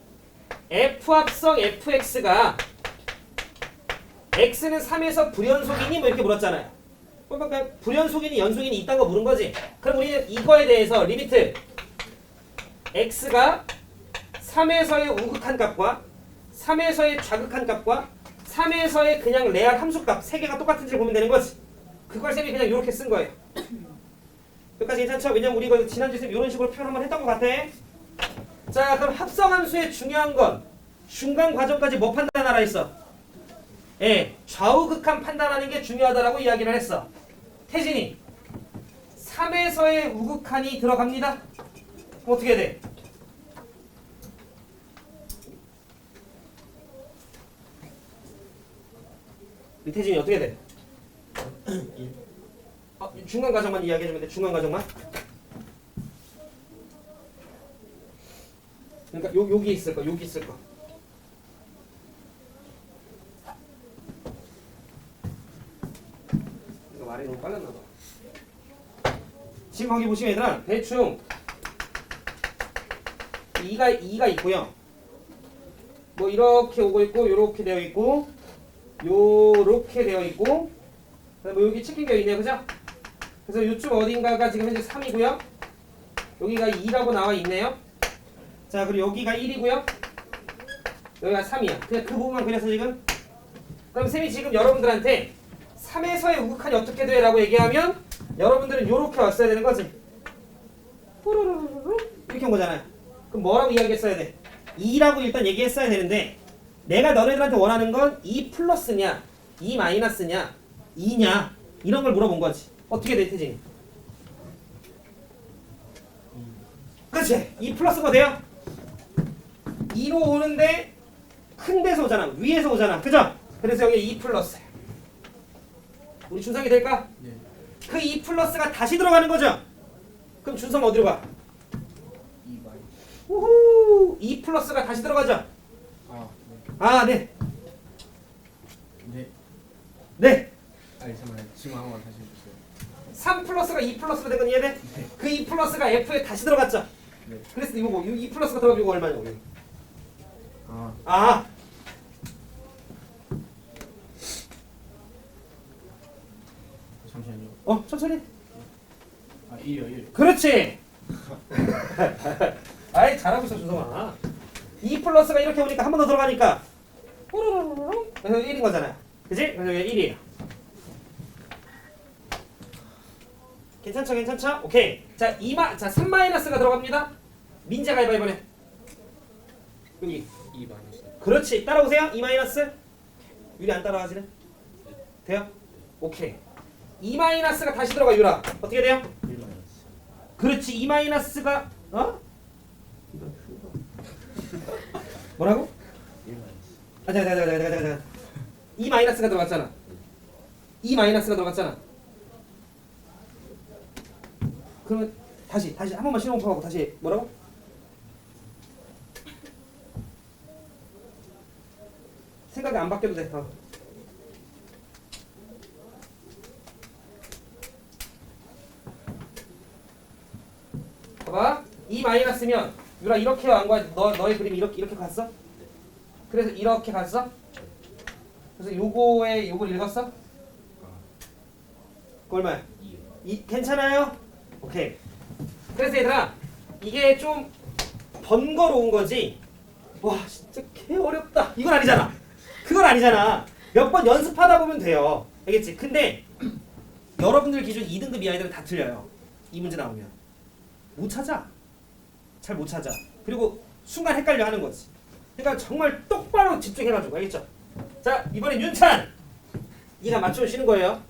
f 합성 fx가 x는 3에서 불연속이니 뭐 이렇게 물었잖아요. 그러니까 불연속이니 연속이니 이딴 거 물은 거지. 그럼 우리는 이거에 대해서 리미트 x가 3에서의 우극한 값과 3에서의 좌극한 값과 3에서의 그냥 레알 함수값 3개가 똑같은지 보면 되는 거지. 그걸 쌤이 그냥 이렇게 쓴 거예요. 여기까지 괜찮죠? 왜냐면 우리 이거 지난주에 쌤 이런 식으로 표현 한번 했던 것 같아. 자, 그럼 합성함수의 중요한 건 중간 과정까지 뭐 판단하라 했어? 예, 좌우극한 판단하는 게 중요하다라고 이야기를 했어. 태진이 3에서의 우극한이 들어갑니다. 어떻게 돼? 우리 태진이 어떻게 돼? 중간 과정만 이야기해주면 돼. 중간 과정만. 그러니까 여기 있을 거, 여기 있을 거. 내가 말이 너무 빨랐나 봐. 지금 거기 보시면 얘들아 대충 2가 있고요. 뭐 이렇게 오고 있고 요렇게 되어 있고 요렇게 되어 있고 그다음에 뭐 여기 치킨 게 있네요. 그죠? 그래서 요쯤 어딘가가 지금 현재 3이고요. 여기가 2라고 나와 있네요. 자, 그리고 여기가 1이고요. 여기가 3이야. 그냥 그 부분만 그려서 지금. 그럼 쌤이 지금 여러분들한테 3에서의 우극한이 어떻게 돼? 라고 얘기하면 여러분들은 요렇게 왔어야 되는 거지. 뽀로로로로 이렇게 온 거잖아요. 그럼 뭐라고 이야기했어야 돼? 2라고 일단 얘기했어야 되는데 내가 너네들한테 원하는 건 2 플러스냐 2 마이너스냐 2냐 이런 걸 물어본 거지. 어떻게 돼, 태진이? 그렇지. 2 플러스가 돼요. 2로 오는데 큰 데서 오잖아. 위에서 오잖아. 그죠? 그래서 여기 2 플러스. 우리 준성이 될까? 네. 그 2 플러스가 다시 들어가는 거죠? 그럼 준성 어디로 가? 2 마이너스. 우후! 2 플러스가 다시 들어가죠? 아, 네. 아, 네. 네. 네. 아니 잠깐만 지금 한 번 다시 해주세요. 3 플러스가 2 플러스로 된 건 이해돼? 네. 그 2 플러스가 F에 다시 들어갔죠? 네. 그래서 이거 뭐, 2 플러스가 들어가면 이거 얼마냐고. 아, 아, 잠시만요. 천천히. 아, 1이요, 1. 그렇지. 아이, 잘하고 있어, 준성아. 2 플러스가 이렇게 오니까 한 번 더 들어가니까 뽀로로로로 그래서 1인 거잖아요. 그지? 그래서 여기 1이에요. 괜찮죠, 괜찮죠? 오케이. 자, 3 마이너스가 들어갑니다. 민재가 해봐, 이번에. 여기. 2 마이너스. 그렇지. 따라오세요. 2 마이너스. 유리 안 따라가지네. 돼요? 오케이. 2 마이너스가 다시 들어가, 유라. 어떻게 돼요? 1 마이너스. 그렇지. 2 마이너스가 뭐라고? 1 마이너스. 아, 잠깐. 2 마이너스가 들어갔잖아. 2 마이너스가 들어갔잖아. 그러면 다시 한 번만 실험하고 다시 뭐라고? 생각이 안 바뀌어도 돼. 봐봐. 2 마이너스면 유라 이렇게 안 거야. 너의 그림이 이렇게 갔어? 그래서 이렇게 갔어? 그래서 요걸 읽었어? 그 얼마야? 2. 괜찮아요? 오케이. 그래서 얘들아 이게 좀 번거로운 거지. 와 진짜 개 어렵다. 이건 아니잖아. 그건 아니잖아. 몇 번 연습하다 보면 돼요. 알겠지? 근데 여러분들 기준 2등급 이하이들은 다 틀려요. 이 문제 나오면 못 찾아. 잘 못 찾아. 그리고 순간 헷갈려 하는 거지. 그러니까 정말 똑바로 집중해가지고 알겠죠? 자 이번엔 윤찬. 네가 맞춰 쉬는 거예요.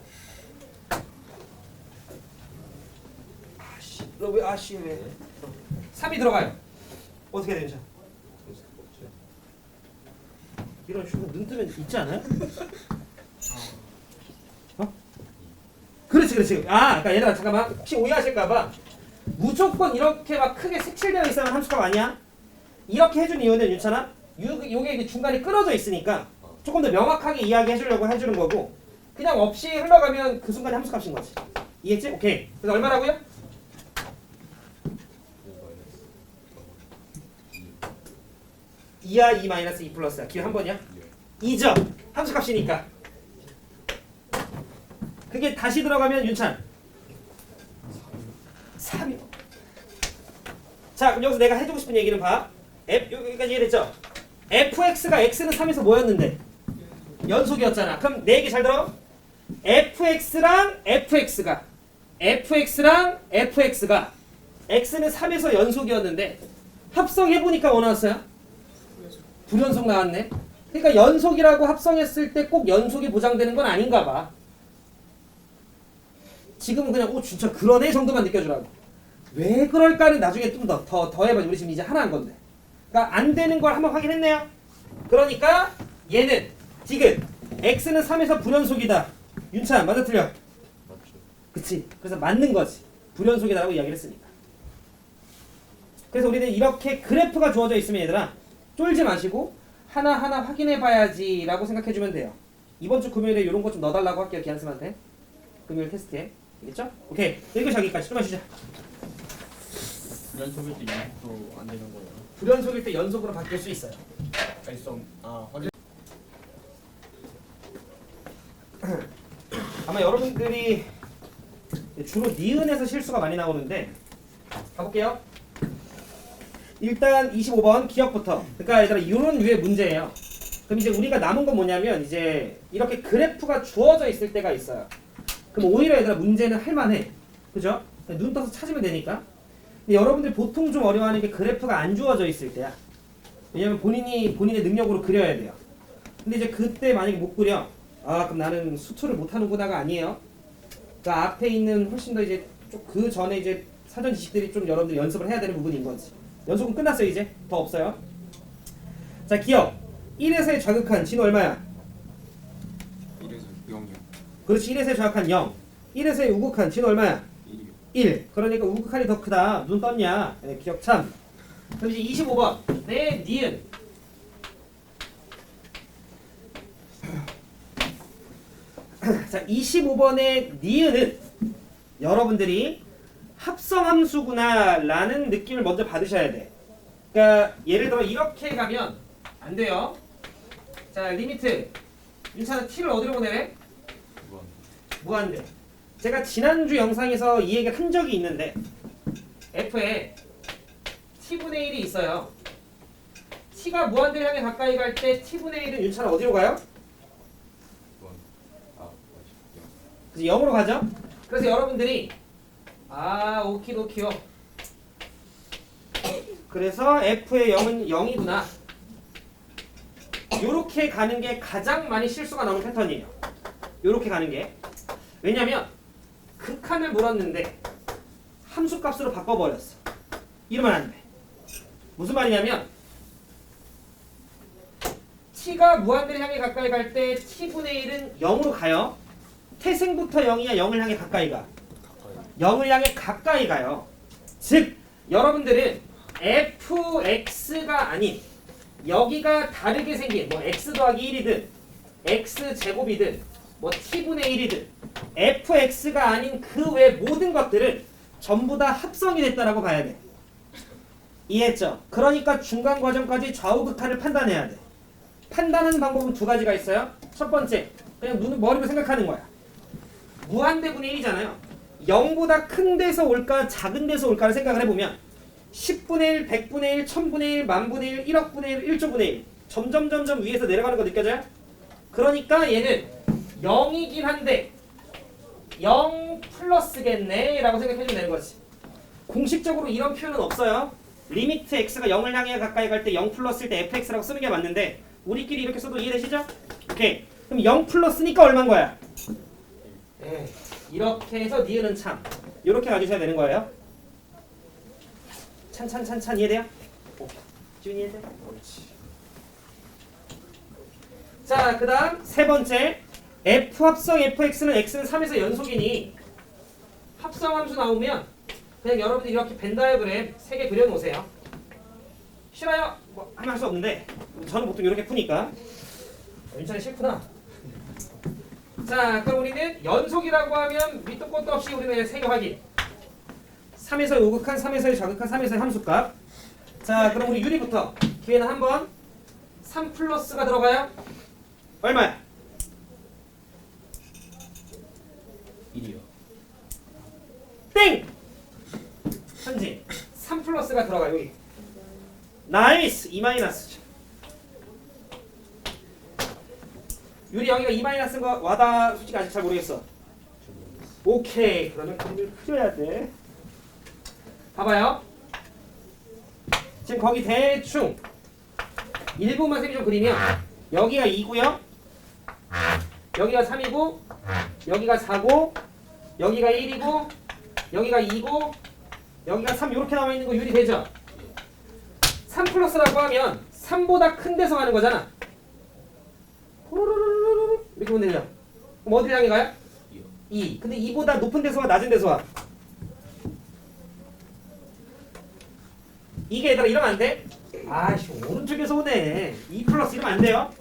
아씨, 너 왜 아씨 왜? 3이 들어가요. 어떻게 되죠? 이런 식으로 눈 뜨면 있지 않아요? 어? 그렇지. 아, 그러니까 얘들아 잠깐만 혹시 오해하실까봐 무조건 이렇게 막 크게 색칠되어 있어야 함수값 아니야? 이렇게 해준 이유는 윤찬아 요게 중간에 끊어져 있으니까 조금 더 명확하게 이야기해주려고 해주는 거고 그냥 없이 흘러가면 그 순간에 함수값인 거지. 이해했지? 오케이. 그래서 얼마라고요? 2야 2 마이너스 2 플러스야. 기회 한 번이야? 2죠. 함수값이니까. 그게 다시 들어가면 윤찬 3이요. 자 그럼 여기서 내가 해주고 싶은 얘기는 봐. 여기까지 이해됐죠? fx가 x는 3에서 뭐였는데? 연속이었잖아. 그럼 내 얘기 잘 들어. fx랑 fx가 x는 3에서 연속이었는데 합성해보니까 뭐 나왔어요? 불연속 나왔네. 그러니까 연속이라고 합성했을 때 꼭 연속이 보장되는 건 아닌가 봐. 지금은 그냥 진짜 그러네 정도만 느껴주라고. 왜 그럴까는 나중에 좀 더 해봐. 우리 지금 이제 하나 한 건데. 그러니까 안 되는 걸 한번 확인했네요. 그러니까 얘는 디귿 x는 3에서 불연속이다. 윤찬 맞아 틀려? 맞죠. 그치. 그래서 맞는 거지. 불연속이다라고 이야기를 했으니까. 그래서 우리는 이렇게 그래프가 주어져 있으면 얘들아 쫄지 마시고 하나하나 확인해 봐야지 라고 생각해 주면 돼요. 이번 주 금요일에 이런 거 좀 넣어달라고 할게요. 기한쌤한테. 금요일 테스트에. 알겠죠? 오케이. 여기까지 여기까지 좀 마시자. 연속일 때 연속도 안 되는 거예요. 불연속일 때 연속으로 바뀔 수 있어요. 발성 확인. 아마 여러분들이 주로 니은에서 실수가 많이 나오는데 가볼게요. 일단 25번 기억부터. 그러니까 얘들아 이런 류의 문제예요. 그럼 이제 우리가 남은 건 뭐냐면 이제 이렇게 그래프가 주어져 있을 때가 있어요. 그럼 오히려 얘들아 문제는 할만해. 그죠? 눈 떠서 찾으면 되니까. 근데 여러분들이 보통 좀 어려워하는 게 그래프가 안 주어져 있을 때야. 왜냐면 본인의 능력으로 그려야 돼요. 근데 이제 그때 만약에 못 그려, 아 그럼 나는 수투를 못하는구나가 아니에요. 그 앞에 있는 훨씬 더 이제 좀 그 전에 이제 사전 지식들이 좀 여러분들 연습을 해야 되는 부분인 거지. 연속은 끝났어요 이제. 더 없어요. 자 기억. 1에서의 좌극한 진호 얼마야? 1에서 0이요. 그렇지 1에서의 좌극한 0. 1에서의 우극한 진호 얼마야? 1이요. 1. 그러니까 우극한이 더 크다. 눈 떴냐? 네, 기억 참. 그럼 이제 25번. 내 니은. 자, 25번의 니은은 여러분들이 합성함수구나 라는 느낌을 먼저 받으셔야 돼. 그러니까 예를 들어 이렇게 가면 안 돼요. 자, 리미트. 윤찬아 t를 어디로 보내래? 무한대. 제가 지난주 영상에서 이 얘기를 한 적이 있는데 f에 t분의 1이 있어요. t가 무한대를 향해 가까이 갈 때 t분의 1은 윤찬아 어디로 가요? 그래서 0으로 가죠? 그래서 여러분들이 오키도키요. 그래서 f의 0은 0이구나. 요렇게 가는 게 가장 많이 실수가 나오는 패턴이에요. 요렇게 가는 게. 왜냐면 극한을 물었는데 함수값으로 바꿔버렸어. 이러면 안 돼. 무슨 말이냐면 t가 무한대를 향해 가까이 갈 때 t분의 1은 0으로 가요. 태생부터 0이야 0을 향해 가까이 가. 0을 향해 가까이 가요. 즉 여러분들은 fx가 아닌 여기가 다르게 생긴 뭐 x 더하기 1이든 x 제곱이든 뭐 t분의 1이든 fx가 아닌 그 외 모든 것들은 전부 다 합성이 됐다라고 봐야 돼. 이해했죠? 그러니까 중간 과정까지 좌우극한을 판단해야 돼. 판단하는 방법은 두 가지가 있어요. 첫 번째, 그냥 눈을 머리로 생각하는 거야. 무한대분의 1이잖아요. 0보다 큰 데서 올까 작은 데서 올까를 생각을 해보면 10분의 1, 100분의 1, 1000분의 1, 만분의 1, 1억분의 1, 1조분의 1 점점 위에서 내려가는 거 느껴져요? 그러니까 얘는 0이긴 한데 0 플러스겠네 라고 생각해주면 되는 거지. 공식적으로 이런 표현은 없어요. 리미트 x가 0을 향해 가까이 갈 때 0 플러스일 때 fx라고 쓰는 게 맞는데 우리끼리 이렇게 써도 이해되시죠? 오케이. 그럼 0 플러스니까 얼마인 거야? 네. 이렇게 해서 니은은 참. 이렇게 가주셔야 되는 거예요. 찬 이해돼요? 오케이. 지훈이 이해돼? 옳지. 자, 그 다음 세 번째. f 합성 fx는 x는 3에서 연속이니 합성함수 나오면 그냥 여러분들이 이렇게 벤 다이어그램 3개 그려놓으세요. 싫어요? 뭐 하면 할 수 없는데 저는 보통 이렇게 푸니까. 윤찬이 싫구나. 자, 그럼 우리는 연속이라고 하면 밑도 끝도 없이 우리는 3개 확인. 3에서의 우극한, 3에서의 좌극한, 3에서의 함수값. 자, 그럼 우리 유리부터 기회는 한번 3 플러스가 들어가요? 얼마야? 1이요. 땡! 현지 3 플러스가 들어가 여기. 나이스! 2 마이너스. 유리 여기가 2 마이너스인 거 와다 솔직히 아직 잘 모르겠어. 오케이. 그러면 그림을 그려야 돼. 봐봐요. 지금 거기 대충 일부만 셈이 좀 그리면 여기가 2고요. 여기가 3이고 여기가 4고 여기가 1이고 여기가 2고 여기가 3 이렇게 나와 있는 거 유리되죠? 3 플러스라고 하면 3보다 큰 데서 가는 거잖아. 이렇게 보면 되죠? 그럼 어디를 향해 가요? 2. 근데 2보다 높은 데서 와 낮은 데서 와? 이게 얘들아 이러면 안 돼? 아씨 오른쪽에서 오네. 2 플러스 이러면 안 돼요?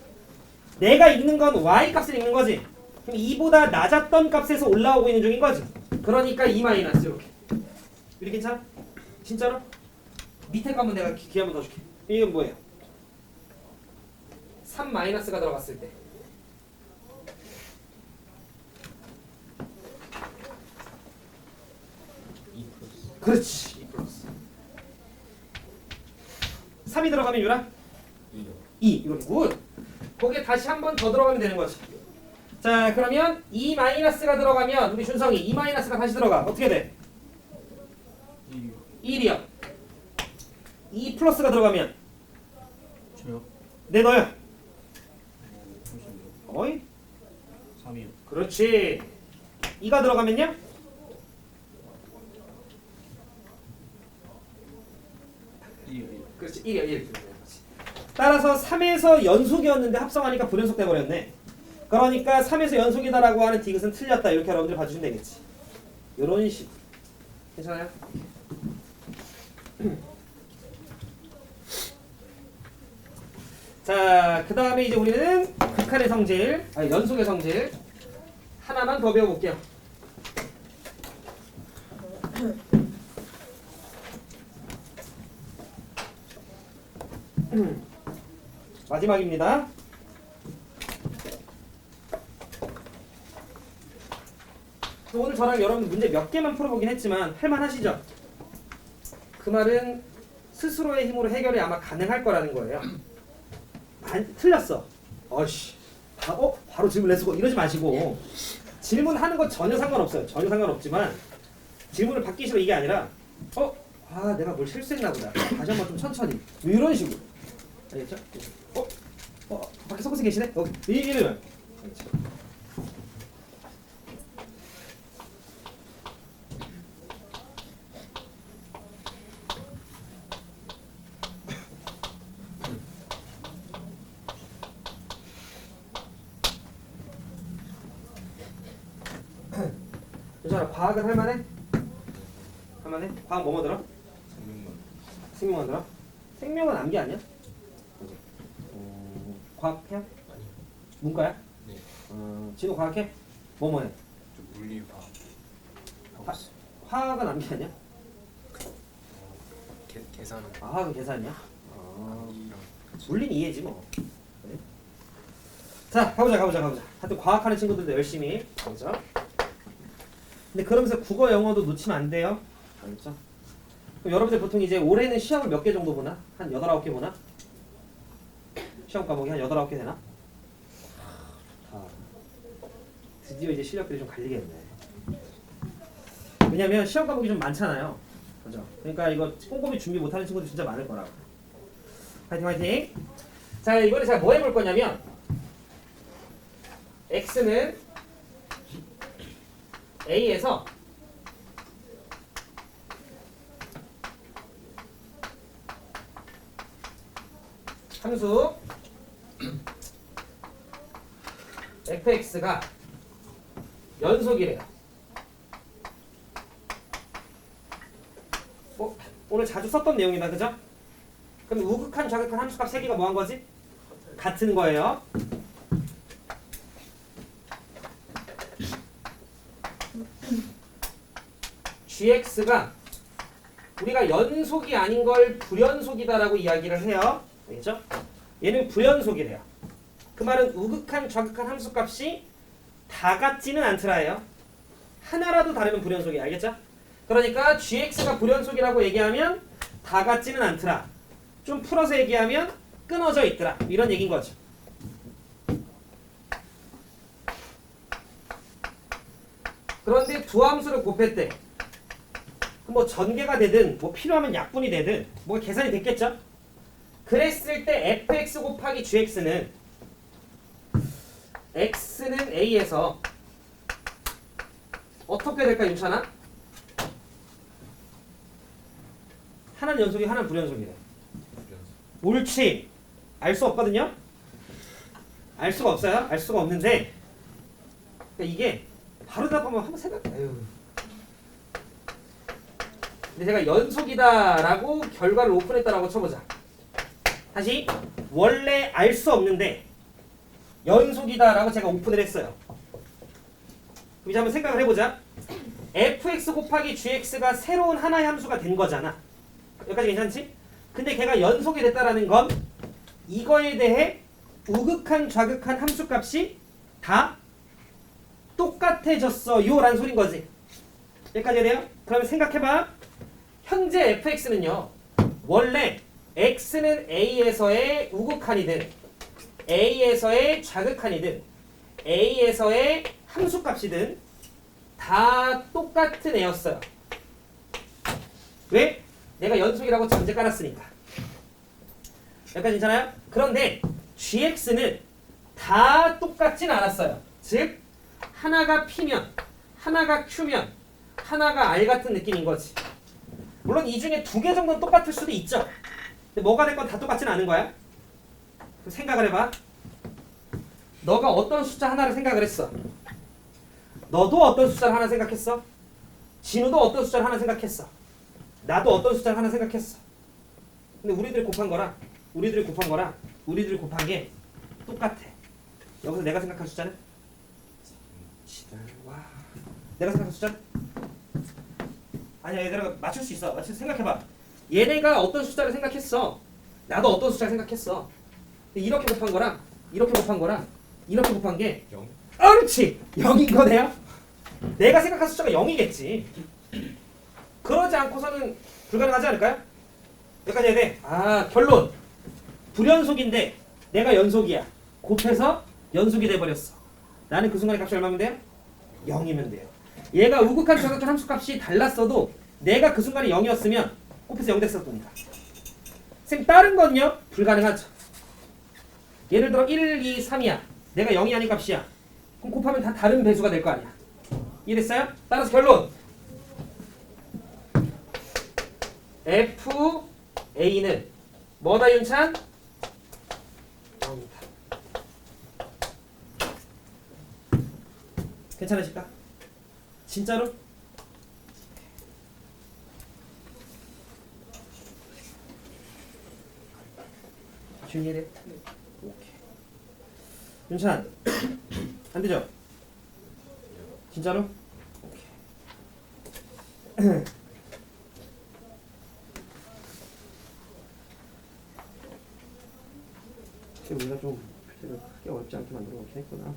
내가 읽는 건 y 값을 읽는 거지. 그럼 2보다 낮았던 값에서 올라오고 있는 중인 거지. 그러니까 2 마이너스 이렇게. 이렇게 괜찮아? 진짜로? 밑에 거 한번 내가 기회 한번 더 줄게. 이건 뭐예요? 3 마이너스가 들어갔을 때. E 플러스. 그렇지. 2 플러스. 3이 들어가면 유라? 2요. 2. 이거 굿. 거기에 다시 한 번 더 들어가면 되는 거지. 자, 그러면 2 마이너스가 들어가면 우리 준성이 2 마이너스가 다시 들어가. 어떻게 돼? 1이요. 2 플러스가 들어가면 저요? 네 너요. 잠시만요. 어이? 3이요. 그렇지. 2가 들어가면요? 2요. 그렇지. 1이요. 1. 따라서 3에서 연속이었는데 합성하니까 불연속 돼버렸네. 그러니까 3에서 연속이다라고 하는 디귿은 틀렸다. 이렇게 여러분들 봐주시면 되겠지. 요런 식. 괜찮아요? 자, 그 다음에 이제 우리는 극한의 성질, 아니 연속의 성질 하나만 더 배워볼게요. 마지막입니다. 오늘 저랑 여러분 문제 몇 개만 풀어보긴 했지만 할만하시죠? 그 말은 스스로의 힘으로 해결이 아마 가능할 거라는 거예요. 틀렸어. 어이씨. 바로 질문 내쓰고 이러지 마시고 질문하는 거 전혀 상관없어요. 전혀 상관없지만 질문을 받기 싫어 이게 아니라 내가 뭘 실수했나 보다. 다시 한번 좀 천천히. 뭐 이런 식으로. 알겠죠? 밖에 석고씨 계시네? 이러면. 알겠죠? 괜찮아. 과학은 할만해? 할만해? 과학 뭐뭐 들어? 생명만. 생명만 들어? 생명은 암기 아니야? 과학 해요? 아니요. 문과야? 네. 진호 과학해? 뭐뭐 해? 저 물리화. 화- 화학은 암기 아니야? 계산은 화학은 계산이야? 암기랑 같이. 물리는 이해지 뭐. 그래? 자, 가보자. 하여튼 과학하는 친구들도 열심히 가보자. 근데 그러면서 국어, 영어도 놓치면 안 돼요. 알겠죠? 그럼 여러분들 보통 이제 올해는 시험을 몇 개 정도 보나? 한 8, 9개 보나? 시험 과목이 한 8, 9개 되나? 좋다. 드디어 이제 실력들이 좀 갈리겠네. 왜냐면 시험 과목이 좀 많잖아요. 그죠? 그러니까 이거 꼼꼼히 준비 못하는 친구들 진짜 많을 거라고. 화이팅. 자, 이번에 제가 뭐 해볼 거냐면 x는 a에서 함수 fx가 연속이래요. 오늘 자주 썼던 내용이다, 그죠? 그럼 우극한, 좌극한 함수값 3개가 뭐 한 거지? 같은 거예요. gx가 우리가 연속이 아닌 걸 불연속이다라고 이야기를 해요. 알겠죠? 얘는 불연속이래요. 그 말은 우극한, 좌극한 함수값이 다 같지는 않더라예요. 하나라도 다르면 불연속이에요. 알겠죠? 그러니까 gx가 불연속이라고 얘기하면 다 같지는 않더라. 좀 풀어서 얘기하면 끊어져 있더라. 이런 얘기인 거죠. 그런데 두 함수를 곱할 때 뭐 전개가 되든 뭐 필요하면 약분이 되든 뭐 계산이 됐겠죠? 그랬을 때 fx 곱하기 gx는 x는 a에서 어떻게 될까 윤찬아? 하나는 연속이 하나는 불연속이래. 옳지. 알 수 없거든요. 알 수가 없어요. 알 수가 없는데 그러니까 이게 바로 답하면 한번 생각해. 근데 제가 연속이다라고 결과를 오픈했다라고 쳐보자. 다시 원래 알 수 없는데 연속이다라고 제가 오픈을 했어요. 그럼 이제 한번 생각을 해보자. fx 곱하기 gx가 새로운 하나의 함수가 된 거잖아. 여기까지 괜찮지? 근데 걔가 연속이 됐다라는 건 이거에 대해 우극한 좌극한 함수값이 다 똑같아졌어요 라는 소린 거지. 여기까지 해야 돼요? 그러면 생각해봐. 현재 fx는요 원래 x는 a에서의 우극한이든 a에서의 좌극한이든 a에서의 함수값이든 다 똑같은 애였어요. 왜? 내가 연속이라고 전제 깔았으니까. 여기까지 괜찮아요? 그런데 gx는 다 똑같진 않았어요. 즉 하나가 p면 하나가 q면 하나가 r 같은 느낌인 거지. 물론 이 중에 두 개 정도는 똑같을 수도 있죠. 근데 뭐가 됐건 다 똑같진 않은 거야. 그럼 생각을 해봐. 너가 어떤 숫자 하나를 생각을 했어. 너도 어떤 숫자를 하나 생각했어. 진우도 어떤 숫자를 하나 생각했어. 나도 어떤 숫자를 하나 생각했어. 근데 우리들이 곱한 거랑 우리들이 곱한 게 똑같아. 여기서 내가 생각한 숫자는? 와. 내가 생각한 숫자는? 아니야, 얘들아 맞출 수 있어. 생각해봐. 얘네가 어떤 숫자를 생각했어. 나도 어떤 숫자를 생각했어. 근데 이렇게 곱한 거랑 이렇게 곱한 게 0? 그렇지! 0인 거네요? 내가 생각한 숫자가 0이겠지. 그러지 않고서는 불가능하지 않을까요? 여기까지 해야 돼. 결론. 불연속인데 내가 연속이야. 곱해서 연속이 돼버렸어. 나는 그 순간에 값이 얼마면 돼요? 0이면 돼요. 얘가 우극한 좌극한 함수값이 달랐어도 내가 그 순간에 0이었으면 곱해서 0 됐을 겁니다. 쌤 다른 건요? 불가능하죠. 예를 들어 1, 2, 3이야. 내가 0이 아닌 값이야. 그럼 곱하면 다 다른 배수가 될 거 아니야. 이해됐어요? 따라서 결론. FA는 뭐다 윤찬? 0이다. 괜찮으실까? 진짜로? 준이래? 오케이. 윤찬 안 되죠? 진짜로? 오케이. 우리가 좀 표제를 크게 어렵지 않게 만들어 놓긴 했구나.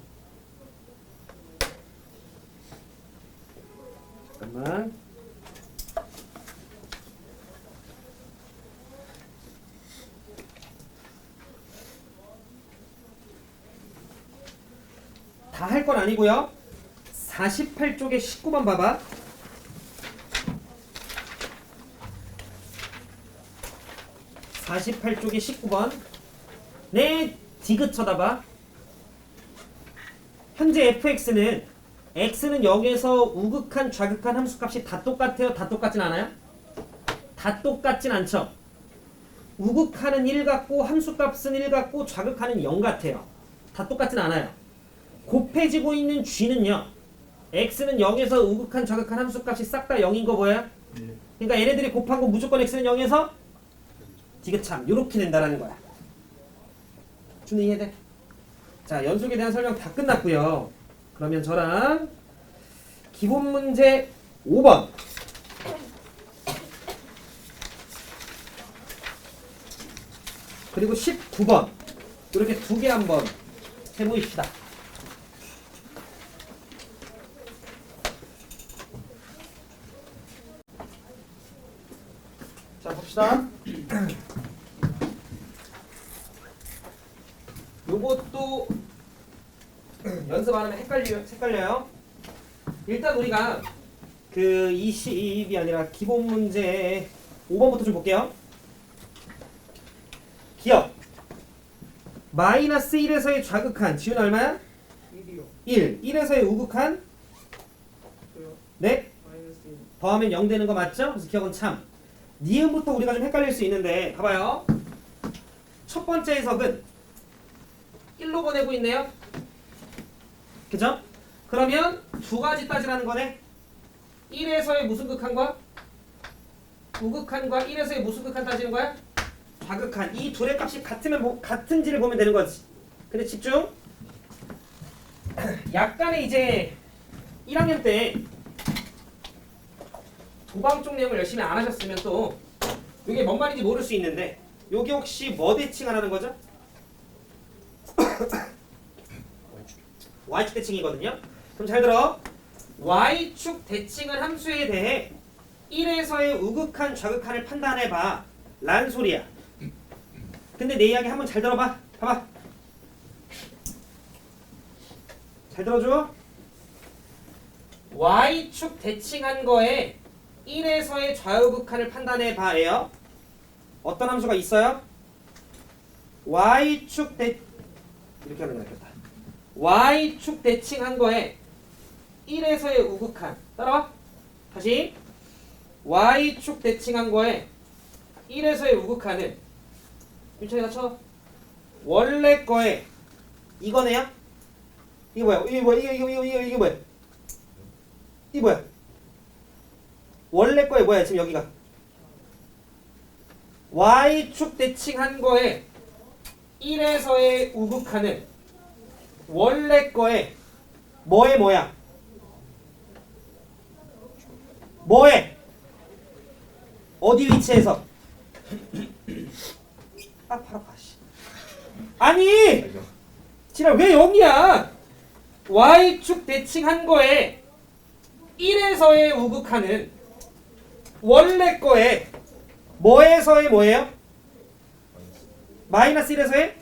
잠깐만. 다 할 건 아니고요. 48쪽에 19번 봐봐. 48쪽에 19번. 네, 디귿 쳐다봐. 현재 fx는 x는 0에서 우극한 좌극한 함수값이 다 똑같아요? 다 똑같진 않아요? 다 똑같진 않죠. 우극한은 1 같고 함수값은 1 같고 좌극한은 0 같아요. 다 똑같진 않아요. 곱해지고 있는 g는요. x는 0에서 우극한 좌극한 함수값이 싹 다 0인 거 보여요? 그러니까 얘네들이 곱한 거 무조건 x는 0에서 디귿참 이렇게 된다라는 거야. 준우 이해돼? 자, 연속에 대한 설명 다 끝났고요. 그러면 저랑 기본 문제 5번 그리고 19번 이렇게 두 개 한번 해보입시다. 자, 봅시다. 요것도 연습 안 하면 헷갈려요. 일단 우리가 그 20이 아니라 기본 문제 5번부터 좀 볼게요. 기억. 마이너스 1에서의 좌극한 지훈 얼마야? 1이요. 1. 1에서의 우극한? 네? 마이너스 1. 더하면 0 되는 거 맞죠? 그래서 기억은 참. 니은부터 우리가 좀 헷갈릴 수 있는데 봐봐요. 첫 번째 해석은 1로 보내고 있네요. 그죠? 그러면 두 가지 따지라는 거네. 1에서의 무슨 극한과 우극한과 1에서의 무슨 극한 따지는 거야? 좌극한. 이 둘의 값이 같으면 같은지를 보면 되는 거지. 근데 집중. 약간의 이제 1학년 때 도방 쪽 내용을 열심히 안 하셨으면 또 이게 뭔 말인지 모를 수 있는데 여기 혹시 뭐 대칭하라는 거죠? y축 대칭이거든요. 그럼 잘 들어. y축 대칭은 함수에 대해 1에서의 우극한 좌극한을 판단해봐 란 소리야. 근데 내 이야기 한번 잘 들어봐. 봐봐. 잘 들어줘. y축 대칭한 거에 1에서의 좌우극한을 판단해봐예요. 어떤 함수가 있어요? y축 대 이렇게 하는 게 낫겠다. y축 대칭한 거에 1에서의 우극한 따라와. 다시 y축 대칭한 거에 1에서의 우극한은 윤철이가 쳐. 원래 거에 이거네요. 이게 뭐야? 이게 뭐야? 이게 뭐야? 이게 뭐야? 원래 거에 뭐야? 지금 여기가 y축 대칭한 거에 1에서의 우극한은 원래 거에 뭐의 뭐야? 뭐에? 어디 위치에서? 아 팔아 씨. 아니! 지랄 왜 여기야? y축 대칭한 거에 1에서의 우극한은 원래 거에 뭐에서의 뭐예요? 마이너스 1에서의?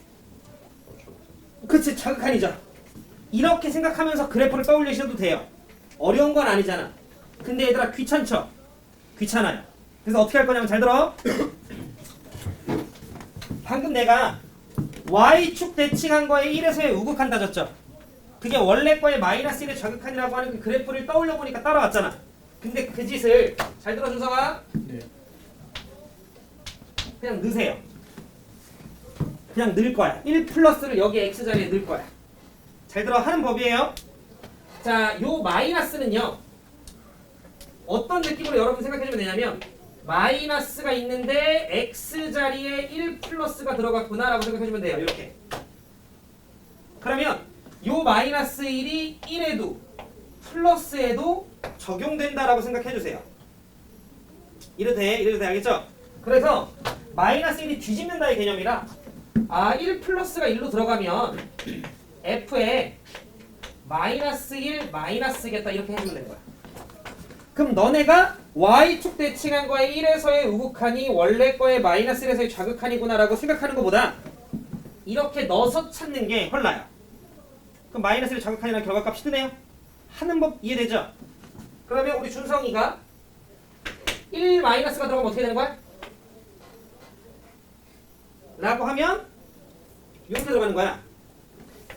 그치 자극한이죠. 이렇게 생각하면서 그래프를 떠올리셔도 돼요. 어려운 건 아니잖아. 근데 얘들아 귀찮죠? 귀찮아요. 그래서 어떻게 할 거냐면 잘 들어. 방금 내가 y축 대칭한 거에 1에서의 우극한 따졌죠? 그게 원래 거에 마이너스 1의 좌극한이라고 하는 그 그래프를 떠올려 보니까 따라왔잖아. 근데 그 짓을 잘 들어 준서가 네. 그냥 넣으세요. 그냥 넣을 거야. 1 플러스를 여기 x 자리에 넣을 거야. 잘 들어 하는 법이에요. 자, 요 마이너스는요. 어떤 느낌으로 여러분 생각해 주면 되냐면 마이너스가 있는데 x 자리에 1 플러스가 들어갔구나 라고 생각해 주면 돼요. 이렇게. 그러면 요 마이너스 1이 1에도 플러스에도 적용된다라고 생각해 주세요. 이래도 돼? 이래도 돼? 알겠죠? 그래서 마이너스 1이 뒤집는다의 개념이라 1 플러스가 1로 들어가면 f에 마이너스 1 마이너스겠다 이렇게 해주면 되는 거야. 그럼 너네가 y축 대칭한 거에 1에서의 우극한이 원래 거에 마이너스 1에서의 좌극한이구나 라고 생각하는 것보다 이렇게 넣어서 찾는 게 헐나요. 그럼 마이너스 1 좌극한이라는 결과값이 뜨네요. 하는 법 이해되죠? 그러면 우리 준성이가 1 마이너스가 들어가면 어떻게 되는 거야? 라고 하면 이렇게 들어가는 거야.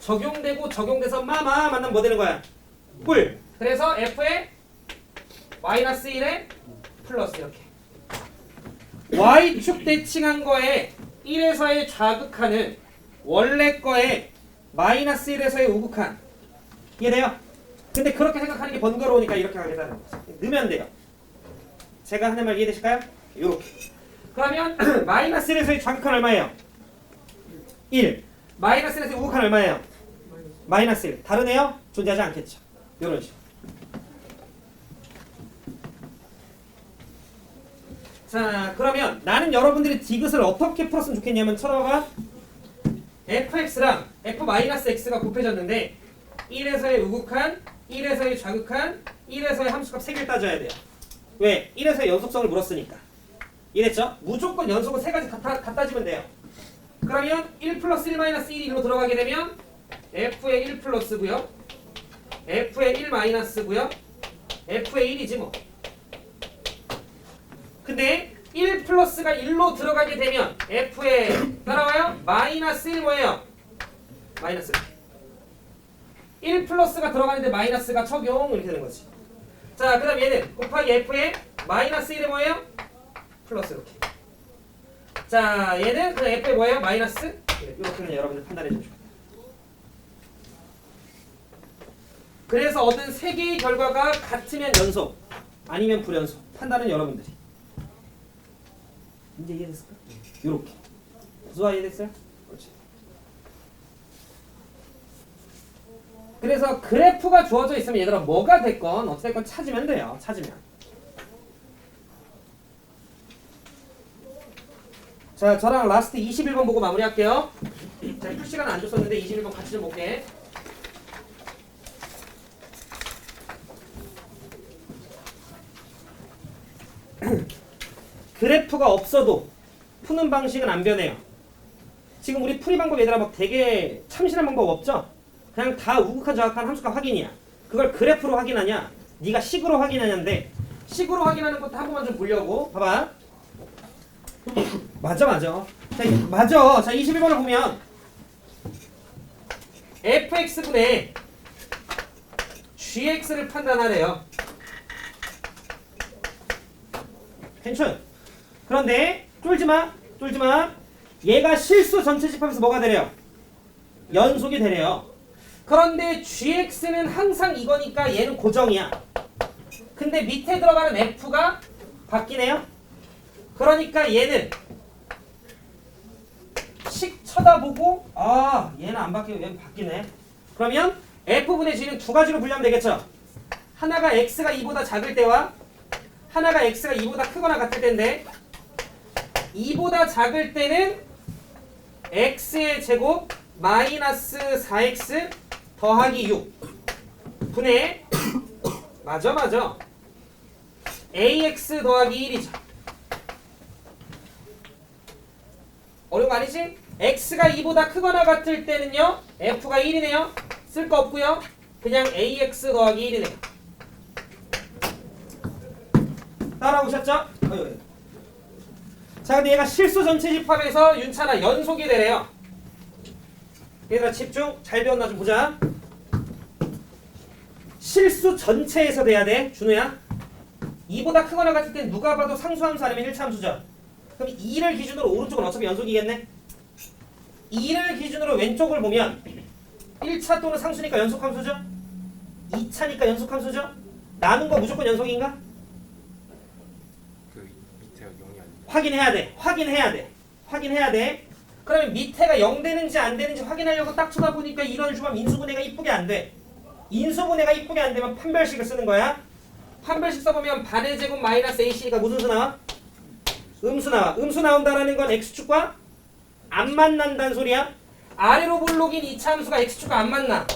적용되고 적용돼서 만나면 뭐 되는 거야? 꿀. 그래서 f에 마이너스 1에 플러스 이렇게. y축 대칭한 거에 1에서의 좌극한은 원래 거에 마이너스 1에서의 우극한. 이해돼요? 근데 그렇게 생각하는 게 번거로우니까 이렇게 하겠다는 거죠. 넣으면 돼요. 제가 하는 말 이해되실까요? 요렇게. 그러면 마이너스 1에서의 좌극한 얼마예요? 1. 마이너스 1에서의 우극한 얼마예요? 마이너스 1. 다르네요? 존재하지 않겠죠. 요런 식으로. 자, 그러면 나는 여러분들이 디귿을 어떻게 풀었으면 좋겠냐면 쳐다봐. fx랑 f-x가 곱해졌는데 1에서의 우극한, 1에서의 좌극한, 1에서의 함수값 3개를 따져야 돼요. 왜? 1에서의 연속성을 물었으니까. 이해됐죠? 무조건 연속은 3가지 다 따지면 돼요. 그러면 1 플러스 1 마이너스 1이 1로 들어가게 되면 f의 1 플러스고요. f의 1 마이너스고요. f의 1이지 뭐. 근데 1 플러스가 1로 들어가게 되면 f의 따라와요? 마이너스 1 뭐예요? 마이너스 1 플러스가 들어가는데 마이너스가 적용 이렇게 되는 거지. 자, 그 다음 얘는 곱하기 f의 마이너스 1이 뭐예요? 플러스 이렇게. 자, 얘는 그냥 f의 뭐예요? 마이너스? 이렇게는 여러분들 판단해 주시면 좋겠다. 그래서 얻은 3개의 결과가 같으면 연속, 아니면 불연속. 판단은 여러분들이. 이제 이해됐을까? 요렇게. 수아 이해됐어요? 그렇지. 그래서 그래프가 주어져 있으면 얘들아 뭐가 됐건 어쨌건 찾으면 돼요. 찾으면. 자, 저랑 라스트 21번 보고 마무리할게요. 자, 풀 시간 안 줬었는데 21번 같이 좀 볼게. 그래프가 없어도 푸는 방식은 안 변해요. 지금 우리 풀이 방법 얘들아 막 되게 참신한 방법 없죠? 그냥 다 우극한 정확한 함수값 확인이야. 그걸 그래프로 확인하냐? 네가 식으로 확인하냐인데 식으로 확인하는 것도 한 번만 좀 보려고. 봐봐. 맞아. 자, 맞아. 자, 21번을 보면 fx분의 gx를 판단하래요. 괜찮? 그런데 쫄지마. 얘가 실수 전체 집합에서 뭐가 되래요? 연속이 되래요. 그런데 gx는 항상 이거니까 얘는 고정이야. 근데 밑에 들어가는 f가 바뀌네요. 그러니까 얘는 식 쳐다보고 아 얘는 안 바뀌고 얘는 바뀌네. 그러면 f분의 g는 두 가지로 분류하면 되겠죠. 하나가 x가 2보다 작을 때와 하나가 x가 2보다 크거나 같을 때인데 2보다 작을 때는 x의 제곱 마이너스 4x 더하기 6 분의 맞아 ax 더하기 1이죠. 어려운 거 아니지? x가 2보다 크거나 같을 때는요 f가 1이네요. 쓸 거 없고요. 그냥 ax 더하기 1이네요. 따라오셨죠? 자, 근데 얘가 실수 전체 집합에서 윤찬아 연속이 되래요. 얘들아 집중. 잘 배웠나 좀 보자. 실수 전체에서 돼야 돼. 준우야. 2보다 크거나 같을 땐 누가 봐도 상수함수 아니면 1차함수죠. 그럼 2를 기준으로 오른쪽은 어차피 연속이겠네. 2를 기준으로 왼쪽을 보면 1차 또는 상수니까 연속함수죠. 2차니까 연속함수죠. 나눈 거 무조건 연속인가? 그 밑에가 0이 아니고. 확인해야 돼. 그러면 밑에가 0 되는지 안 되는지 확인하려고 딱 쳐다보니까 이런 주면 인수분해가 이쁘게 안 돼. 인수분해가 이쁘게 안 되면 판별식을 쓰는 거야. 판별식 써보면 반의 제곱 마이너스 ac가 무슨 수 나와? 음수 나와. 음수 나온다라는 건 x축과 안 만난다는 소리야. 아래로 볼록인 2차 함수가 x축과 안 만나.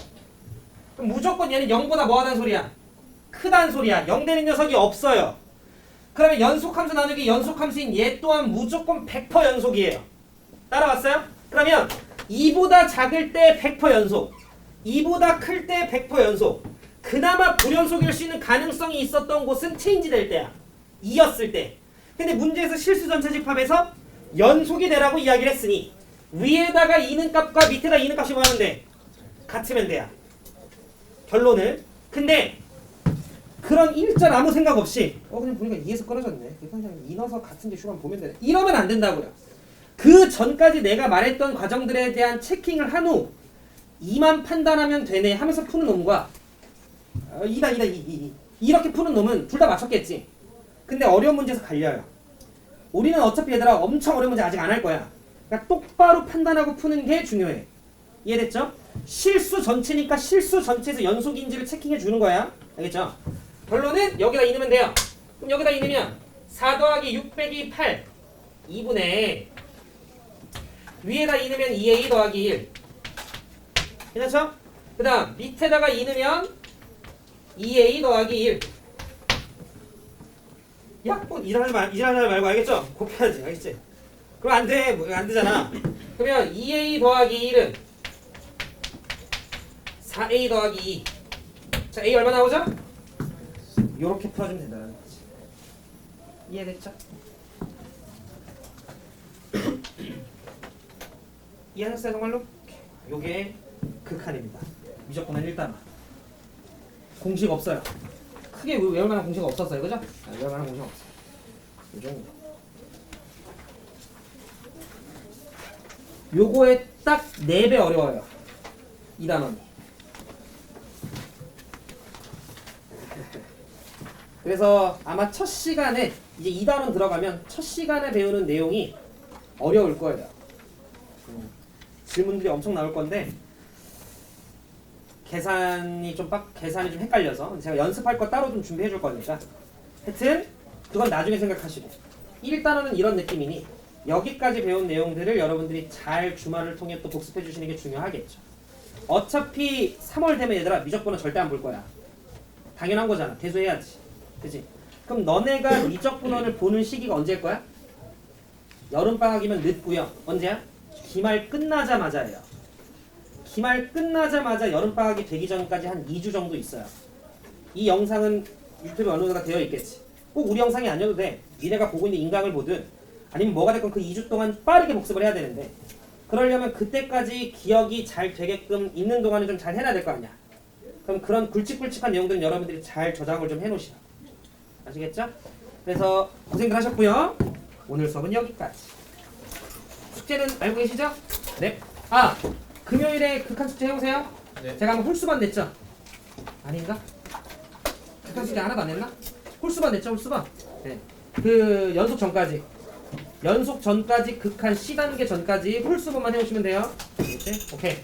그럼 무조건 얘는 0보다 뭐하다는 소리야? 크다는 소리야. 0 되는 녀석이 없어요. 그러면 연속함수 나누기 연속함수인 얘 또한 무조건 100% 연속이에요. 따라왔어요? 그러면 2보다 작을 때 100% 연속, 2보다 클 때 100% 연속. 그나마 불연속일 수 있는 가능성이 있었던 곳은 체인지 될 때야. 2였을 때. 근데 문제에서 실수 전체 집합에서 연속이 되라고 이야기를 했으니 위에다가 2는 값과 밑에다 2는 값이 뭐하는데? 같으면 돼야. 결론은. 근데 그런 일절 아무 생각 없이 그냥 보니까 2에서 끊어졌네. 그냥 2 넣어서 같은 게 슈만 보면 되네. 이러면 안 된다고요. 그 전까지 내가 말했던 과정들에 대한 체킹을 한 후 2만 판단하면 되네 하면서 푸는 놈과 2 이렇게 푸는 놈은 둘 다 맞췄겠지. 근데 어려운 문제에서 갈려요. 우리는 어차피 얘들아 엄청 어려운 문제 아직 안 할 거야. 그러니까 똑바로 판단하고 푸는 게 중요해. 이해됐죠? 실수 전체니까 실수 전체에서 연속인지를 체킹해 주는 거야. 알겠죠? 결론은 여기다 2 넣으면 돼요. 그럼 여기다 2 넣으면 4 더하기 6 빼기 8 2분의 위에다 2 넣으면 2a 더하기 1 괜찮죠? 그 다음 밑에다가 2 넣으면 2a 더하기 1 야, 이상하지 말고 알겠죠? 곱해야지, 알겠지? 그럼 안 돼, 안 되잖아. 그러면 2a 더하기 1은 4a 더하기 2. 자, a 얼마 나오죠? 요렇게 풀어주면 된다는 거지. 이해됐죠? 이해하셨어요, 정말로? 요게 극한입니다. 무조건은 1단원. 공식 없어요. 크게 외울 만한 공식은 없었어요, 그죠? 외울 만한 공식 없어요. 이 정도. 요거에 딱 4배 어려워요. 2단원이. 그래서 아마 첫 시간에 이제 2단원 들어가면 첫 시간에 배우는 내용이 어려울 거예요. 질문들이 엄청 나올 건데 계산이 좀 헷갈려서 제가 연습할 거 따로 좀 준비해 줄 거니까 하여튼 그건 나중에 생각하시고 1단원은 이런 느낌이니 여기까지 배운 내용들을 여러분들이 잘 주말을 통해 또 복습해 주시는 게 중요하겠죠. 어차피 3월 되면 얘들아 미적분은 절대 안 볼 거야. 당연한 거잖아. 대수해야지. 그치? 그럼 너네가 미적분원을 보는 시기가 언제일 거야? 여름방학이면 늦고요. 언제야? 기말 끝나자마자예요. 기말 끝나자마자 여름방학이 되기 전까지 한 2주 정도 있어요. 이 영상은 유튜브에 어느 정도가 되어 있겠지. 꼭 우리 영상이 아니어도 돼. 니네가 보고 있는 인강을 보든 아니면 뭐가 됐건 그 2주 동안 빠르게 복습을 해야 되는데 그러려면 그때까지 기억이 잘 되게끔 있는 동안에 좀 잘 해놔야 될 거 아니야. 그럼 그런 굵직굵직한 내용들은 여러분들이 잘 저장을 좀 해놓으시라. 아시겠죠? 그래서 고생들 하셨고요. 오늘 수업은 여기까지. 숙제는 알고 계시죠? 네. 아! 금요일에 극한 숙제 해보세요. 네. 제가 한번 홀수반 냈죠? 아닌가? 극한 숙제 하나도 안 냈나? 홀수반 냈죠? 홀수반? 네. 그 연속 전까지 극한 C단계 전까지 홀수반만 해오시면 돼요. 오케이?